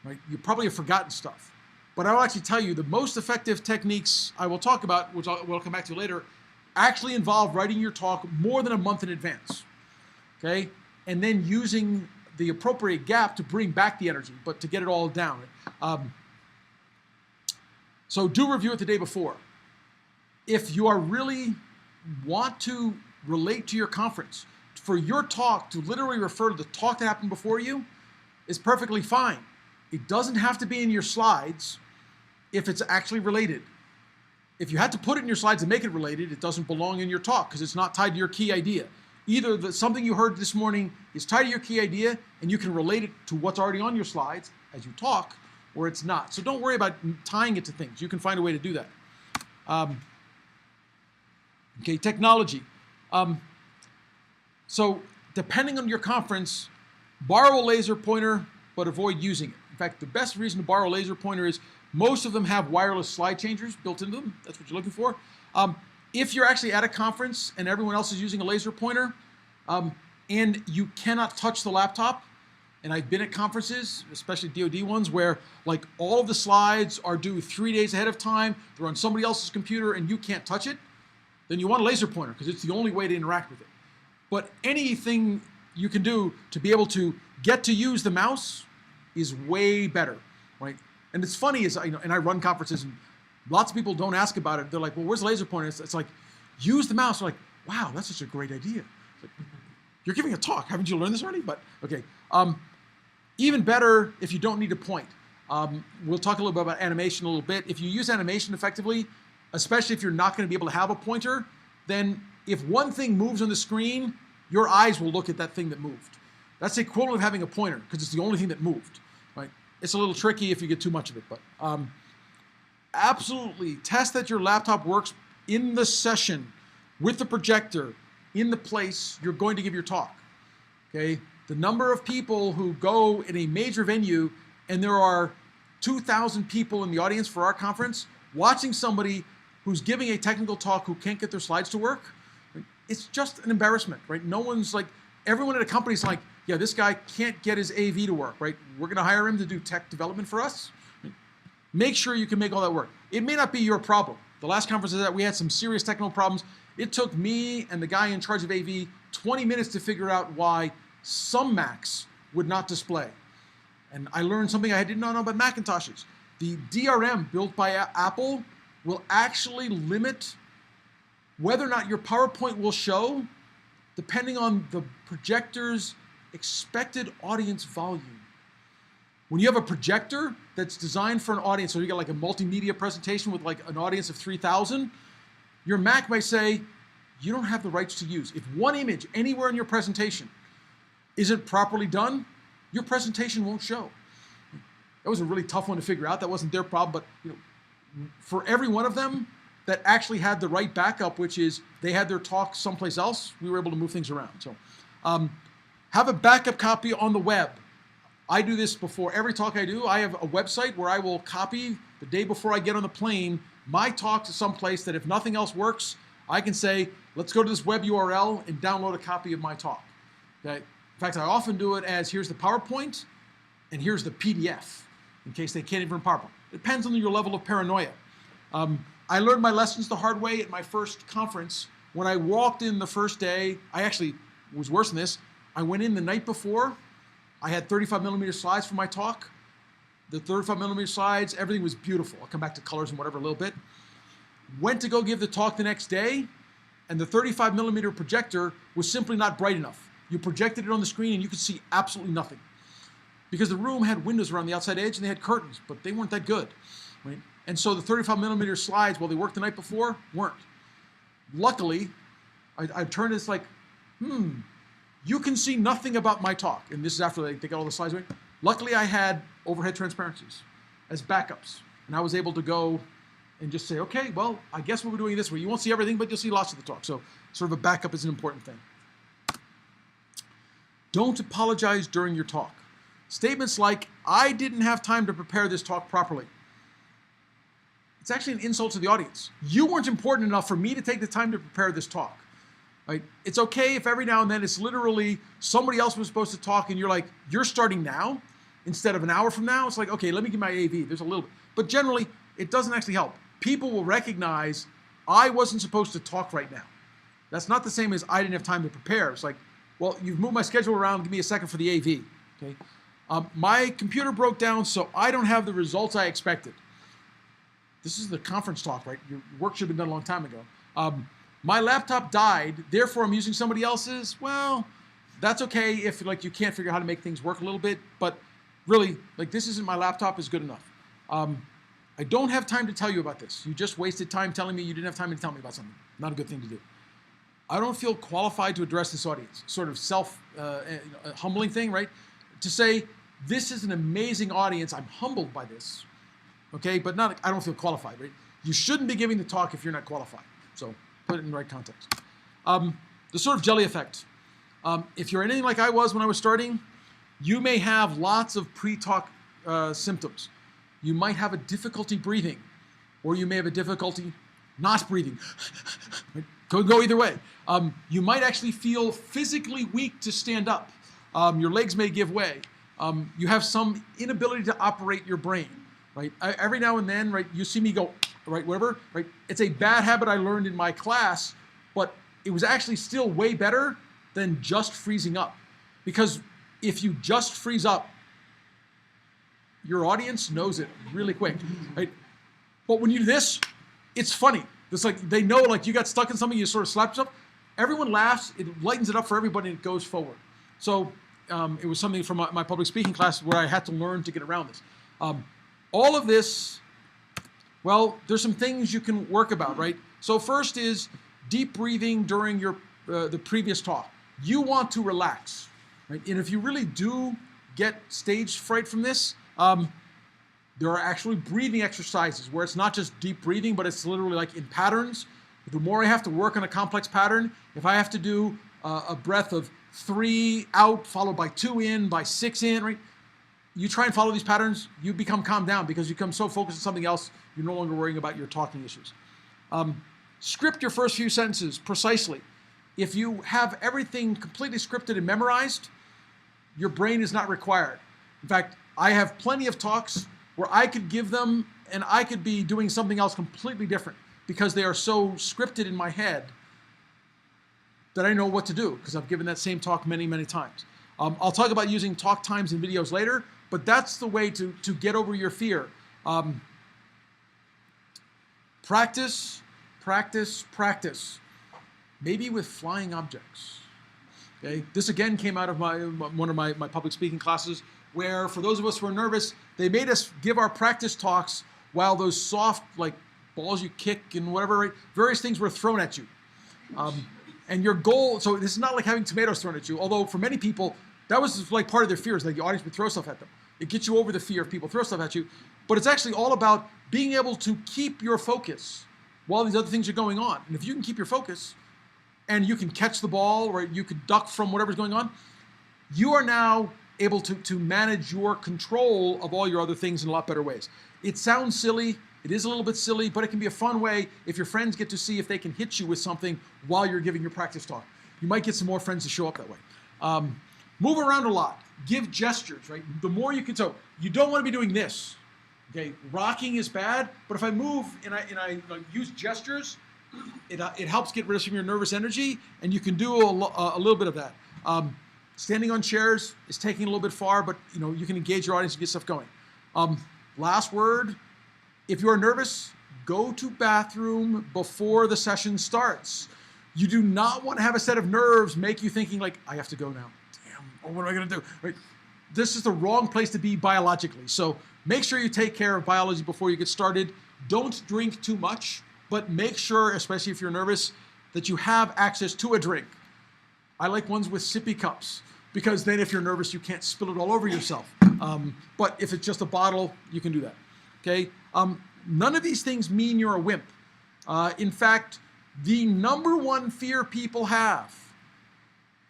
right? You probably have forgotten stuff. But I will actually tell you the most effective techniques I will talk about, which we'll come back to later, actually involve writing your talk more than a month in advance, okay? And then using the appropriate gap to bring back the energy, but to get it all down. So do review it the day before. If you are really want to relate to your conference, for your talk to literally refer to the talk that happened before you is perfectly fine. It doesn't have to be in your slides if it's actually related. If you had to put it in your slides and make it related, it doesn't belong in your talk because it's not tied to your key idea. Either something you heard this morning is tied to your key idea and you can relate it to what's already on your slides as you talk, or it's not. So don't worry about tying it to things. You can find a way to do that. Okay, technology. So depending on your conference, borrow a laser pointer, but avoid using it. In fact, the best reason to borrow a laser pointer is most of them have wireless slide changers built into them. That's what you're looking for. If you're actually at a conference and everyone else is using a laser pointer, and you cannot touch the laptop, and I've been at conferences, especially DoD ones, where like all of the slides are due 3 days ahead of time, they're on somebody else's computer and you can't touch it, then you want a laser pointer because it's the only way to interact with it. But anything you can do to be able to get to use the mouse is way better, right? And it's funny is, and I run conferences and lots of people don't ask about it. They're like, well, where's the laser pointer? It's like, use the mouse. They're like, wow, that's such a great idea. It's like, you're giving a talk. Haven't you learned this already? But okay. Even better if you don't need to point. We'll talk a little bit about animation a little bit. If you use animation effectively, especially if you're not going to be able to have a pointer, then if one thing moves on the screen, your eyes will look at that thing that moved. That's the equivalent of having a pointer because it's the only thing that moved, right? It's a little tricky if you get too much of it, but absolutely test that your laptop works in the session with the projector in the place you're going to give your talk, okay? The number of people who go in a major venue and there are 2,000 people in the audience for our conference, watching somebody who's giving a technical talk who can't get their slides to work, it's just an embarrassment, right? No one's like, everyone at a company's like, yeah, this guy can't get his AV to work, right? We're gonna hire him to do tech development for us. Make sure you can make all that work. It may not be your problem. The last conference that we had some serious technical problems. It took me and the guy in charge of AV 20 minutes to figure out why some Macs would not display. And I learned something I did not know about Macintoshes. The DRM built by Apple will actually limit whether or not your PowerPoint will show depending on the projector's expected audience volume. When you have a projector that's designed for an audience, so you get like a multimedia presentation with like an audience of 3,000, your Mac may say, you don't have the rights to use. If one image anywhere in your presentation isn't properly done, your presentation won't show. That was a really tough one to figure out. That wasn't their problem, but for every one of them, that actually had the right backup, which is they had their talk someplace else, we were able to move things around. So have a backup copy on the web. I do this before every talk I do. I have a website where I will copy the day before I get on the plane my talk to someplace that if nothing else works, I can say, let's go to this web URL and download a copy of my talk. Okay? In fact, I often do it as here's the PowerPoint and here's the PDF in case they can't even PowerPoint. It depends on your level of paranoia. I learned my lessons the hard way at my first conference. When I walked in the first day, I actually was worse than this. I went in the night before. I had 35mm slides for my talk. The 35mm slides, everything was beautiful. I'll come back to colors and whatever a little bit. Went to go give the talk the next day, and the 35mm projector was simply not bright enough. You projected it on the screen and you could see absolutely nothing. Because the room had windows around the outside edge and they had curtains, but they weren't that good. Right? And so the 35mm slides, while they worked the night before, weren't. Luckily, I turned it's like, you can see nothing about my talk. And this is after they got all the slides away. Luckily, I had overhead transparencies as backups. And I was able to go and just say, okay, well, I guess we're doing this way. You won't see everything, but you'll see lots of the talk. So sort of a backup is an important thing. Don't apologize during your talk. Statements like, I didn't have time to prepare this talk properly. It's actually an insult to the audience. You weren't important enough for me to take the time to prepare this talk. Right? It's okay if every now and then it's literally somebody else was supposed to talk and you're like, you're starting now instead of an hour from now. It's like, okay, let me give my AV. There's a little bit. But generally, it doesn't actually help. People will recognize I wasn't supposed to talk right now. That's not the same as I didn't have time to prepare. It's like, well, you've moved my schedule around. Give me a second for the AV. Okay? My computer broke down, so I don't have the results I expected. This is the conference talk, right? Your work should have been done a long time ago. My laptop died, therefore I'm using somebody else's. Well, that's okay if like you can't figure out how to make things work a little bit, but really, like this isn't my laptop is good enough. I don't have time to tell you about this. You just wasted time telling me you didn't have time to tell me about something. Not a good thing to do. I don't feel qualified to address this audience. Sort of self-humbling thing, right? To say, this is an amazing audience. I'm humbled by this. Okay, but not, I don't feel qualified, right? You shouldn't be giving the talk if you're not qualified. So put it in the right context. The sort of jelly effect. If you're anything like I was when I was starting, you may have lots of pre-talk symptoms. You might have a difficulty breathing, or you may have a difficulty not breathing. Could go either way. You might actually feel physically weak to stand up. Your legs may give way. You have some inability to operate your brain. Right? Every now and then, right, you see me go, right, whatever, right? It's a bad habit I learned in my class, but it was actually still way better than just freezing up. Because if you just freeze up, your audience knows it really quick, right? But when you do this, it's funny. It's like they know, like you got stuck in something, you sort of slap yourself. Everyone laughs, it lightens it up for everybody, and it goes forward. So it was something from my public speaking class where I had to learn to get around this. All of this, well, there's some things you can work about, right? So first is deep breathing during your the previous talk. You want to relax, right? And if you really do get stage fright from this, there are actually breathing exercises where it's not just deep breathing, but it's literally like in patterns. The more I have to work on a complex pattern, if I have to do a breath of 3 out followed by 2 in, by 6 in, right? You try and follow these patterns, you become calmed down because you become so focused on something else, you're no longer worrying about your talking issues. Script your first few sentences precisely. If you have everything completely scripted and memorized, your brain is not required. In fact, I have plenty of talks where I could give them and I could be doing something else completely different because they are so scripted in my head that I know what to do because I've given that same talk many, many times. I'll talk about using talk times in videos later, but that's the way to get over your fear. Practice, practice, practice. Maybe with flying objects. Okay? This again came out of one of my public speaking classes where for those of us who are nervous, they made us give our practice talks while those soft like balls you kick and whatever, right? Various things were thrown at you. And your goal, so this is not like having tomatoes thrown at you, although for many people, that was like part of their fears, like the audience would throw stuff at them. It gets you over the fear of people throw stuff at you, but it's actually all about being able to keep your focus while these other things are going on. And if you can keep your focus and you can catch the ball or you can duck from whatever's going on, you are now able to manage your control of all your other things in a lot better ways. It sounds silly. It is a little bit silly, but it can be a fun way if your friends get to see if they can hit you with something while you're giving your practice talk. You might get some more friends to show up that way. Move around a lot. Give gestures, right? The more you can, so you don't want to be doing this. Okay, rocking is bad, but if I move and I use gestures, it helps get rid of some of your nervous energy, and you can do a little bit of that. Standing on chairs is taking a little bit far, but you can engage your audience and get stuff going. Last word, if you are nervous, go to bathroom before the session starts. You do not want to have a set of nerves make you thinking like, I have to go now. Damn, what am I going to do? Right? This is the wrong place to be biologically. So make sure you take care of biology before you get started. Don't drink too much, but make sure, especially if you're nervous, that you have access to a drink. I like ones with sippy cups, because then if you're nervous, you can't spill it all over yourself. But if it's just a bottle, you can do that. Okay? None of these things mean you're a wimp. In fact, the number one fear people have.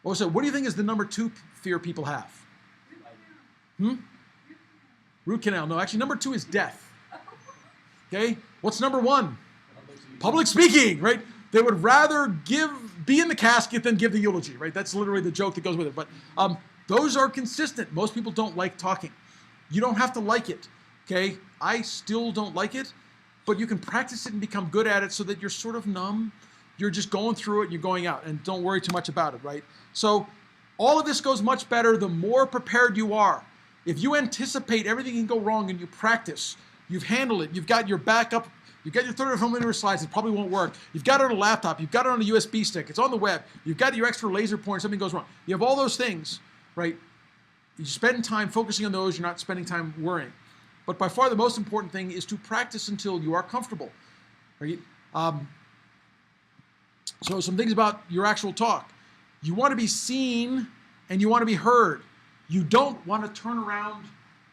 What do you think is the number 2 fear people have? Root canal. No, actually, number 2 is death. Okay? What's number 1? Public speaking, right? They would rather be in the casket than give the eulogy, right? That's literally the joke that goes with it. But those are consistent. Most people don't like talking. You don't have to like it, okay? I still don't like it, but you can practice it and become good at it so that you're sort of numb. You're just going through it and you're going out, and don't worry too much about it, right? So all of this goes much better the more prepared you are. If you anticipate everything can go wrong and you practice, you've handled it, you've got your backup, you've got your 30mm slides, it probably won't work. You've got it on a laptop, you've got it on a USB stick, it's on the web, you've got your extra laser pointer, something goes wrong. You have all those things, right? You spend time focusing on those, you're not spending time worrying. But by far the most important thing is to practice until you are comfortable, right? So some things about your actual talk. You want to be seen and you want to be heard. You don't want to turn around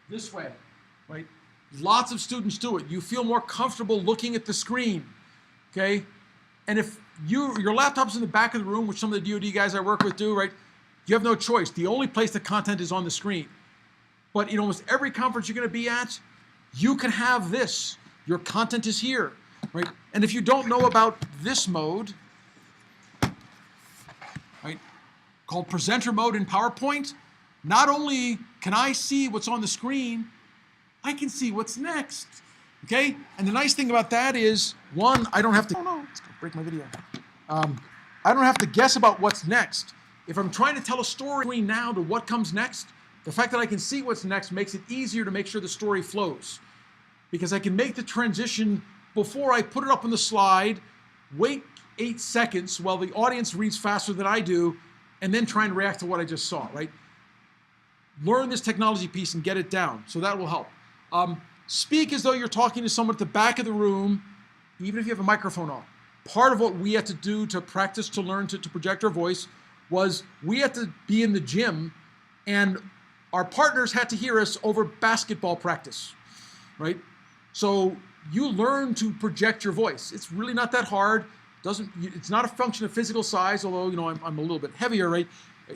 this way, right? Lots of students do it. You feel more comfortable looking at the screen, okay? And if your laptop's in the back of the room, which some of the DoD guys I work with do, right? You have no choice. The only place the content is on the screen. But in almost every conference you're going to be at, you can have this. Your content is here, right? And if you don't know about this mode, right, called presenter mode in PowerPoint, not only can I see what's on the screen, I can see what's next, okay? And the nice thing about that is, one, I don't have to, oh no, it's gonna break my video. I don't have to guess about what's next. If I'm trying to tell a story now to what comes next, the fact that I can see what's next makes it easier to make sure the story flows. Because I can make the transition before I put it up on the slide, wait 8 seconds while the audience reads faster than I do, and then try and react to what I just saw, right? Learn this technology piece and get it down, so that will help. Speak as though you're talking to someone at the back of the room, even if you have a microphone on. Part of what we had to do to practice, to learn to project our voice, was we had to be in the gym, and our partners had to hear us over basketball practice, right? So you learn to project your voice. It's really not that hard. It's not a function of physical size, although I'm a little bit heavier, right?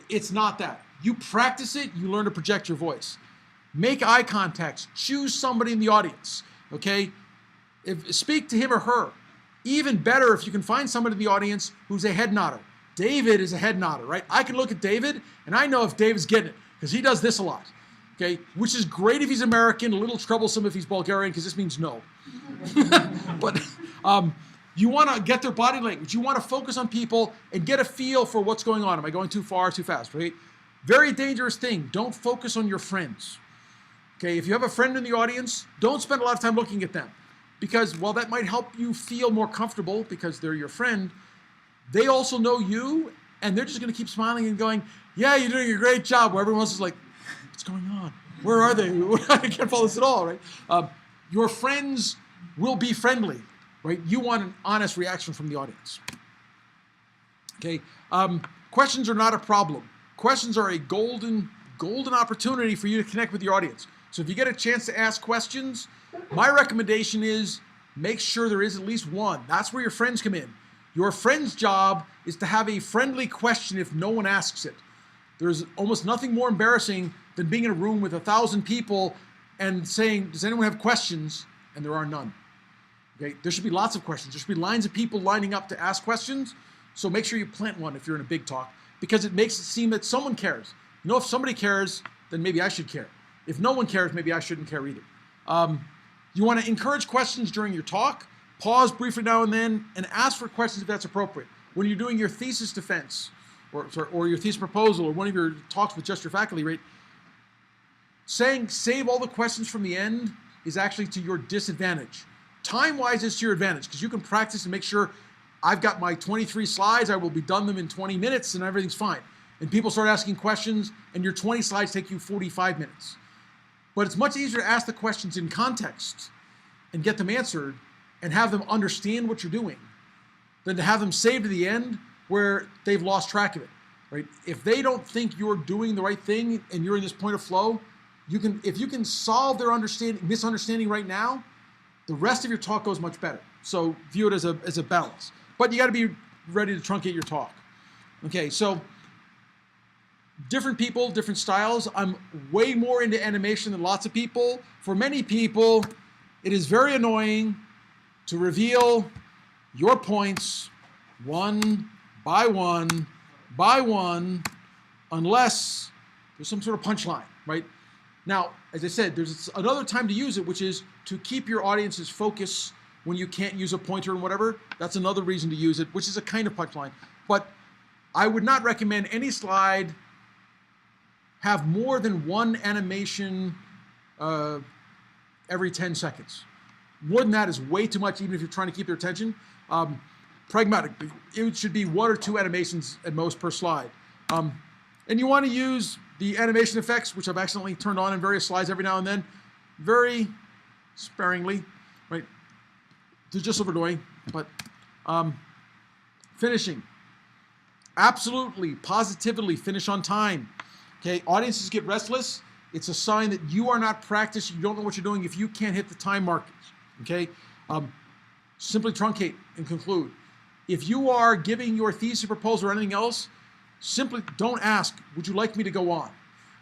It's not that. You practice it, you learn to project your voice. Make eye contact. Choose somebody in the audience, okay? Speak to him or her. Even better if you can find somebody in the audience who's a head nodder. David is a head nodder, right? I can look at David, and I know if David's getting it, because he does this a lot, okay? Which is great if he's American, a little troublesome if he's Bulgarian, because this means no. But you want to get their body language. You want to focus on people and get a feel for what's going on. Am I going too far, too fast, right? Very dangerous thing. Don't focus on your friends. Okay, if you have a friend in the audience, don't spend a lot of time looking at them. Because while that might help you feel more comfortable because they're your friend, they also know you, and they're just going to keep smiling and going, yeah, you're doing a great job, where everyone else is like, what's going on? Where are they? I can't follow this at all, right? Your friends will be friendly, right? You want an honest reaction from the audience. Okay, questions are not a problem. Questions are a golden opportunity for you to connect with your audience. So if you get a chance to ask questions, my recommendation is make sure there is at least one. That's where your friends come in. Your friend's job is to have a friendly question if no one asks it. There's almost nothing more embarrassing than being in a room with 1,000 people and saying, does anyone have questions? And there are none. Okay? There should be lots of questions. There should be lines of people lining up to ask questions. So make sure you plant one if you're in a big talk, because it makes it seem that someone cares. You know, if somebody cares, then maybe I should care. If no one cares, maybe I shouldn't care either. You want to encourage questions during your talk. Pause briefly now and then and ask for questions if that's appropriate. When you're doing your thesis defense or your thesis proposal or one of your talks with just your faculty, right? Saying save all the questions from the end is actually to your disadvantage. Time-wise, it's to your advantage because you can practice and make sure I've got my 23 slides, I will be done them in 20 minutes and everything's fine. And people start asking questions and your 20 slides take you 45 minutes. But it's much easier to ask the questions in context and get them answered and have them understand what you're doing than to have them saved to the end where they've lost track of it, right? If they don't think you're doing the right thing and you're in this point of flow, if you can solve their misunderstanding right now, the rest of your talk goes much better. So view it as a balance. But you got to be ready to truncate your talk. Okay, so different people, different styles. I'm way more into animation than lots of people. For many people, it is very annoying to reveal your points one by one by one unless there's some sort of punchline, right? Now, as I said, there's another time to use it, which is to keep your audience's focus when you can't use a pointer and whatever. That's another reason to use it, which is a kind of punchline. But I would not recommend any slide have more than one animation every 10 seconds. More than that is way too much, even if you're trying to keep their attention. Pragmatic, it should be 1 or 2 animations at most per slide. And you want to use the animation effects, which I've accidentally turned on in various slides every now and then, very sparingly, right? They're just overdoing, but finishing. Absolutely, positively finish on time. Okay, audiences get restless. It's a sign that you are not practiced. You don't know what you're doing if you can't hit the time markers. Okay, simply truncate and conclude. If you are giving your thesis proposal or anything else, simply don't ask, would you like me to go on?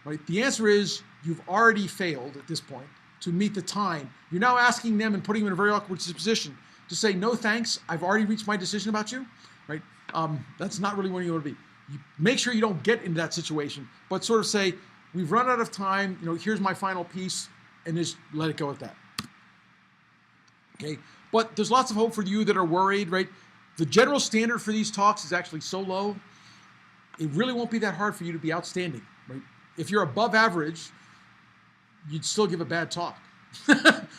Right? The answer is you've already failed at this point to meet the time. You're now asking them and putting them in a very awkward position to say, no thanks, I've already reached my decision about you. Right? That's not really where you want to be. You make sure you don't get into that situation, but sort of say, we've run out of time, here's my final piece, and just let it go at that. Okay? But there's lots of hope for you that are worried, right? The general standard for these talks is actually so low, it really won't be that hard for you to be outstanding, right? If you're above average, you'd still give a bad talk.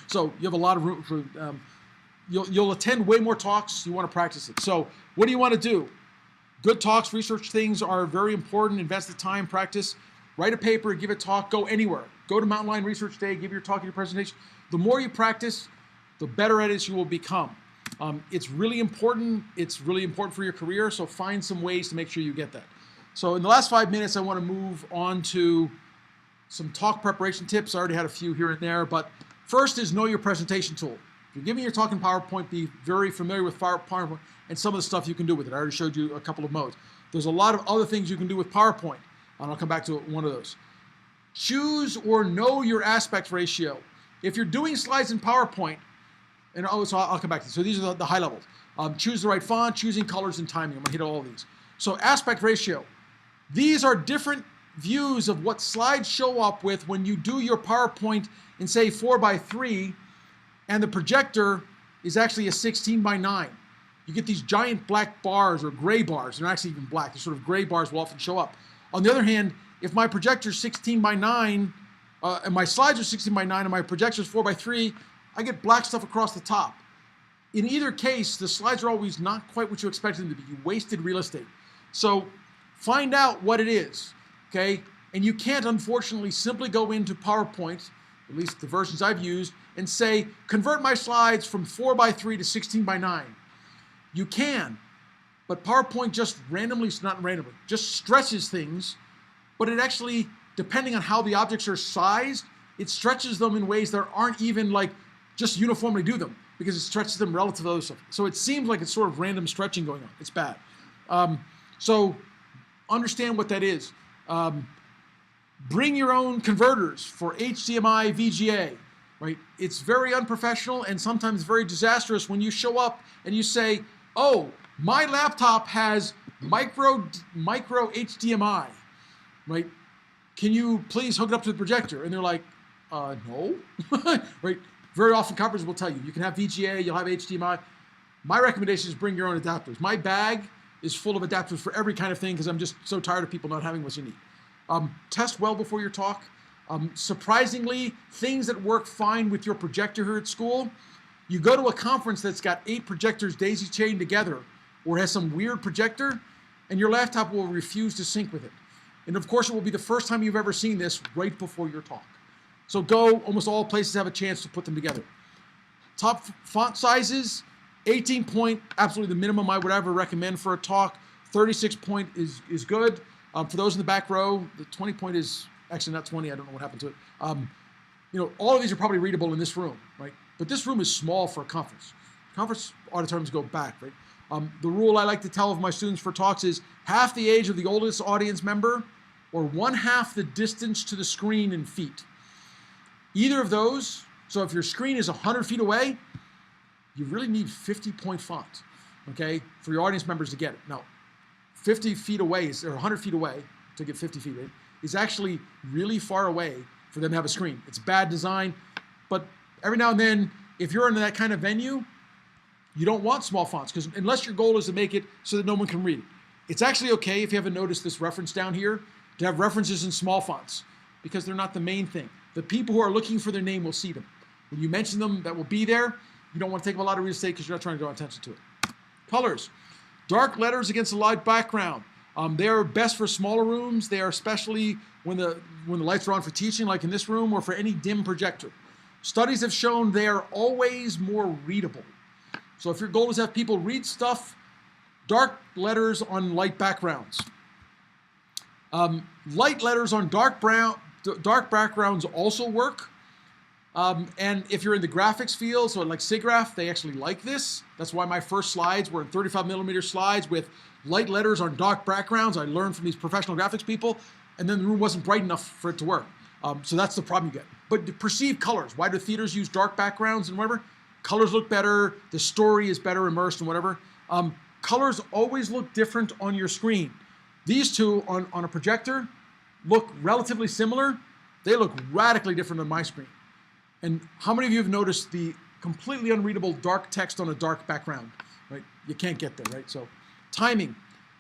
So you have a lot of room for, you'll attend way more talks, you want to practice it. So what do you want to do? Good talks, research things are very important. Invest the time, practice. Write a paper, give a talk, go anywhere. Go to Mountain Lion Research Day, give your talk, your presentation. The more you practice, the better at it you will become. It's really important. It's really important for your career, so find some ways to make sure you get that. So in the last 5 minutes, I want to move on to some talk preparation tips. I already had a few here and there, but first is know your presentation tool. If you're giving your talk in PowerPoint, be very familiar with PowerPoint and some of the stuff you can do with it. I already showed you a couple of modes. There's a lot of other things you can do with PowerPoint, and I'll come back to one of those. Choose or know your aspect ratio. If you're doing slides in PowerPoint, and so I'll come back to this. So these are the high levels. Choose the right font, choosing colors and timing. I'm gonna hit all of these. So aspect ratio. These are different views of what slides show up with when you do your PowerPoint in say 4:3, and the projector is actually a 16:9. You get these giant black bars or gray bars. They're actually even black. These sort of gray bars will often show up. On the other hand, if my projector is 16:9, and my slides are 16:9, and my projector is 4:3, I get black stuff across the top. In either case, the slides are always not quite what you expected them to be. You wasted real estate. So find out what it is, okay? And you can't, unfortunately, simply go into PowerPoint, at least the versions I've used, and say, convert my slides from 4:3 to 16:9. You can, but PowerPoint just just stretches things, but it actually, depending on how the objects are sized, it stretches them in ways that aren't even like just uniformly do them. because it stretches them relative to other stuff. So it seems like it's sort of random stretching going on. It's bad. So understand what that is. Bring your own converters for HDMI, VGA, right? It's very unprofessional and sometimes very disastrous when you show up and you say, oh, my laptop has micro HDMI, right? Can you please hook it up to the projector? And they're like, no, right? Very often companies will tell you, you can have VGA, you'll have HDMI. My recommendation is bring your own adapters. My bag is full of adapters for every kind of thing because I'm just so tired of people not having what you need. Test well before your talk. Surprisingly, things that work fine with your projector here at school, you go to a conference that's got 8 projectors daisy chained together or has some weird projector, and your laptop will refuse to sync with it. And of course, it will be the first time you've ever seen this right before your talk. So go, almost all places have a chance to put them together. Top font sizes, 18 point, absolutely the minimum I would ever recommend for a talk. 36 point is good. For those in the back row, the 20 point is actually not 20. I don't know what happened to it. All of these are probably readable in this room, right? But this room is small for a conference. Conference auditoriums go back, right? The rule I like to tell of my students for talks is half the age of the oldest audience member or 1/2 the distance to the screen in feet. Either of those, so if your screen is 100 feet away, you really need 50 point font, okay, for your audience members to get it. Now, 50 feet away, or 100 feet away, to get 50 feet, is actually really far away for them to have a screen. It's bad design, but every now and then, if you're in that kind of venue, you don't want small fonts, because unless your goal is to make it so that no one can read it. It's actually okay, if you haven't noticed this reference down here, to have references in small fonts, because they're not the main thing. The people who are looking for their name will see them. When you mention them, that will be there. You don't want to take up a lot of real estate because you're not trying to draw attention to it. Colors. Dark letters against a light background. They are best for smaller rooms. They are especially when the lights are on for teaching, like in this room, or for any dim projector. Studies have shown they are always more readable. So if your goal is to have people read stuff, dark letters on light backgrounds. Light letters on dark backgrounds also work. And if you're in the graphics field, so like SIGGRAPH, they actually like this. That's why my first slides were in 35mm slides with light letters on dark backgrounds. I learned from these professional graphics people, and then the room wasn't bright enough for it to work. So that's the problem you get. But the perceived colors, why do theaters use dark backgrounds and whatever? Colors look better, the story is better immersed and whatever. Colors always look different on your screen. These two on a projector look relatively similar. They look radically different on my screen. And how many of you have noticed the completely unreadable dark text on a dark background, right? You can't get there, right? So timing.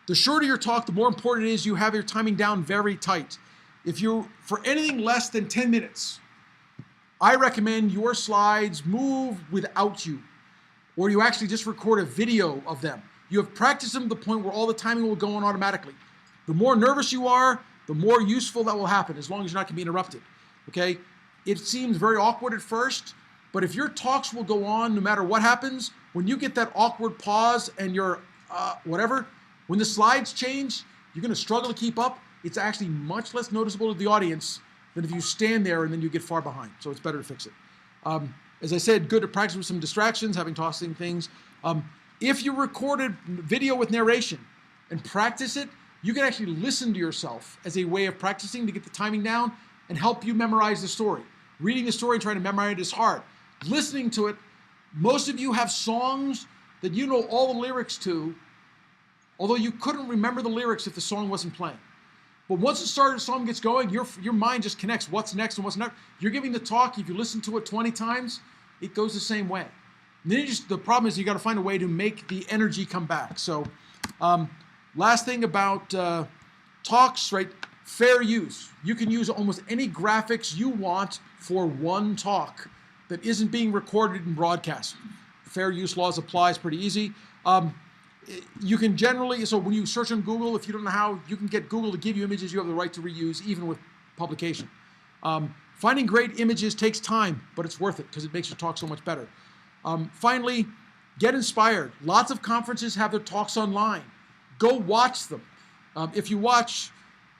The shorter your talk, the more important it is you have your timing down very tight. If you're, for anything less than 10 minutes, I recommend your slides move without you, or you actually just record a video of them. You have practiced them to the point where all the timing will go on automatically. The more nervous you are, the more useful that will happen, as long as you're not going to be interrupted, okay? It seems very awkward at first, but if your talks will go on no matter what happens, when you get that awkward pause and your whatever, when the slides change, you're going to struggle to keep up. It's actually much less noticeable to the audience than if you stand there and then you get far behind. So it's better to fix it. As I said, good to practice with some distractions, having tossing things. If you recorded video with narration and practice it, you can actually listen to yourself as a way of practicing to get the timing down and help you memorize the story. Reading the story and trying to memorize it is hard. Listening to it, most of you have songs that you know all the lyrics to, although you couldn't remember the lyrics if the song wasn't playing. But once the song gets going, your mind just connects what's next and what's next. You're giving the talk, if you listen to it 20 times, it goes the same way. And then the problem is you got to find a way to make the energy come back. So last thing about talks, right? Fair use. You can use almost any graphics you want for one talk that isn't being recorded and broadcast. Fair use laws apply, it's pretty easy. You can generally, so when you search on Google, if you don't know how, you can get Google to give you images you have the right to reuse, even with publication. Finding great images takes time, but it's worth it because it makes your talk so much better. Finally, get inspired. Lots of conferences have their talks online. Go watch them. If you watch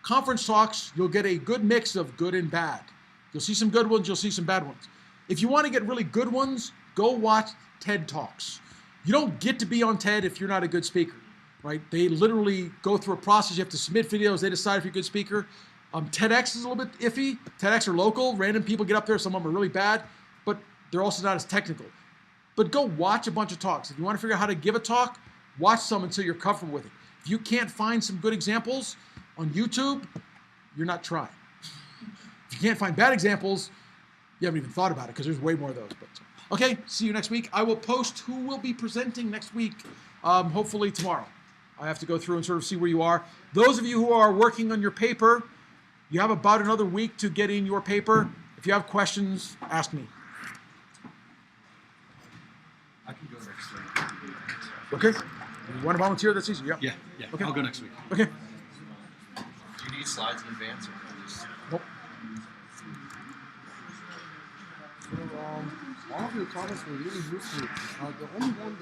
conference talks, you'll get a good mix of good and bad. You'll see some good ones, you'll see some bad ones. If you want to get really good ones, Go watch TED Talks. You don't get to be on TED if you're not a good speaker, right? They literally go through a process. You have to submit videos. They decide if you're a good speaker. TEDx is a little bit iffy. TEDx are local. Random people get up there. Some of them are really bad, but they're also not as technical. But go watch a bunch of talks. If you want to figure out how to give a talk, watch some until you're comfortable with it. If you can't find some good examples on YouTube, you're not trying. If you can't find bad examples, you haven't even thought about it because there's way more of those. But okay, see you next week. I will post who will be presenting next week, hopefully tomorrow. I have to go through and sort of see where you are. Those of you who are working on your paper, you have about another week to get in your paper. If you have questions, ask me.
I can go next week.
Okay? You want to volunteer this season?
Yeah.
Okay.
I'll go next week.
Okay.
Do you need slides in advance or just?
Nope.
So, all of your comments were really useful. The only one